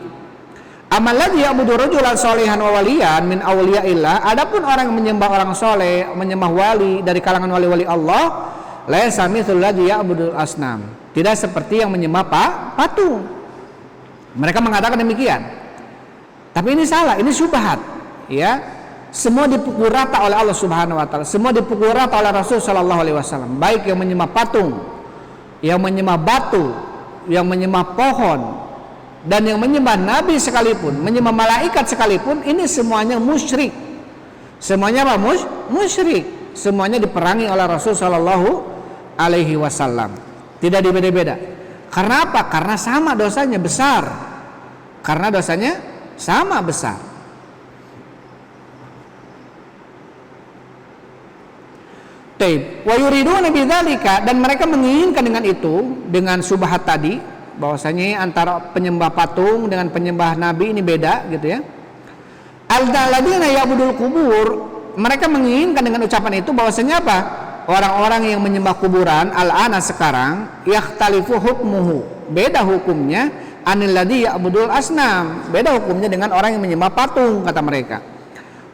Amal ladzi ya'budu rajulan shalihan wa waliyan min awliyaillah, adapun orang yang menyembah orang soleh, menyembah wali dari kalangan wali-wali Allah, laisa mithlul ladzi ya'budu asnam, tidak seperti yang menyembah patung. Mereka mengatakan demikian. Tapi ini salah, ini syubhat, ya. Semua dipukul rata oleh Allah Subhanahu wa taala, semua dipukul rata oleh Rasul sallallahu alaihi wasallam, baik yang menyembah patung, yang menyembah batu, yang menyembah pohon, dan yang menyembah nabi sekalipun, menyembah malaikat sekalipun, ini semuanya musyrik. Semuanya apa? Musyrik. Semuanya diperangi oleh Rasul sallallahu alaihi wasallam. Tidak dibeda-beda. Karena apa? Karena sama dosanya besar. Karena dosanya sama besar. Wa yuriduna bidzalika, dan mereka menginginkan dengan itu, dengan subhat tadi, bahwasanya antara penyembah patung dengan penyembah nabi ini beda gitu ya. Al-ladzina ya'budul kubur, mereka menginginkan dengan ucapan itu bahwasanya apa? Orang-orang yang menyembah kuburan al-ana sekarang yakhtalifu hukmuhu, beda hukumnya anil ladzi ya'budul asnam, beda hukumnya dengan orang yang menyembah patung, kata mereka.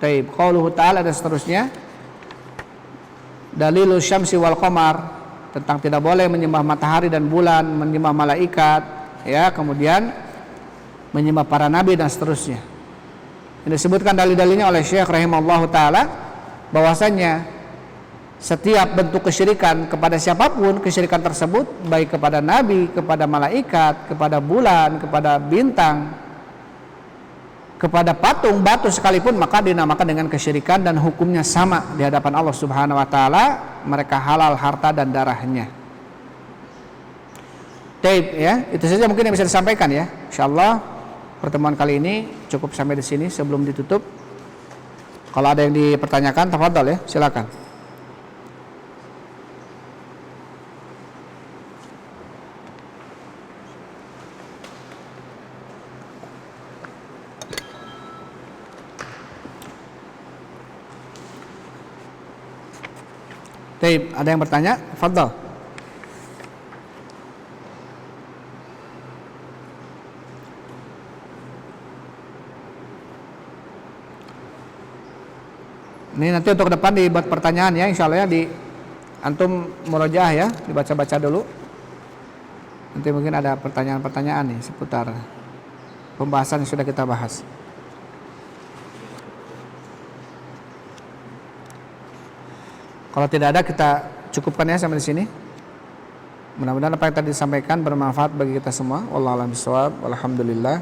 Taib. Qauluhu ta'ala dan seterusnya. Dalilul syamsi wal qamar, tentang tidak boleh menyembah matahari dan bulan, menyembah malaikat, ya, kemudian menyembah para nabi dan seterusnya. Ini disebutkan dalil-dalilnya oleh Syekh rahimahullahu taala bahwasanya setiap bentuk kesyirikan kepada siapapun, kesyirikan tersebut baik kepada nabi, kepada malaikat, kepada bulan, kepada bintang, kepada patung, batu sekalipun, maka dinamakan dengan kesyirikan dan hukumnya sama di hadapan Allah Subhanahu wa taala, mereka halal harta dan darahnya. Baik, ya, itu saja mungkin yang bisa disampaikan ya. Insyaallah pertemuan kali ini cukup sampai di sini sebelum ditutup. Kalau ada yang dipertanyakan, tafadhol ya, silakan. Baik, ada yang bertanya? Tafadhol. Ini nanti untuk ke depan dibuat pertanyaan ya, insya Allah ya, di antum murojaah ya, dibaca-baca dulu. Nanti mungkin ada pertanyaan-pertanyaan nih seputar pembahasan yang sudah kita bahas. Kalau tidak ada, kita cukupkan ya sampai di sini. Mudah-mudahan apa yang tadi disampaikan bermanfaat bagi kita semua. Wallahu a'lam bishawab. Walhamdulillah.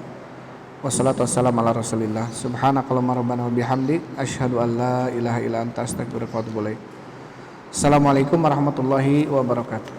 Wassalatu wassalamu ala Rasulillah. Subhanakallahumma rabbana wa bihamdik asyhadu an la ilaha illa anta astaghfiruka wa atubu ilaik. Assalamualaikum warahmatullahi wabarakatuh.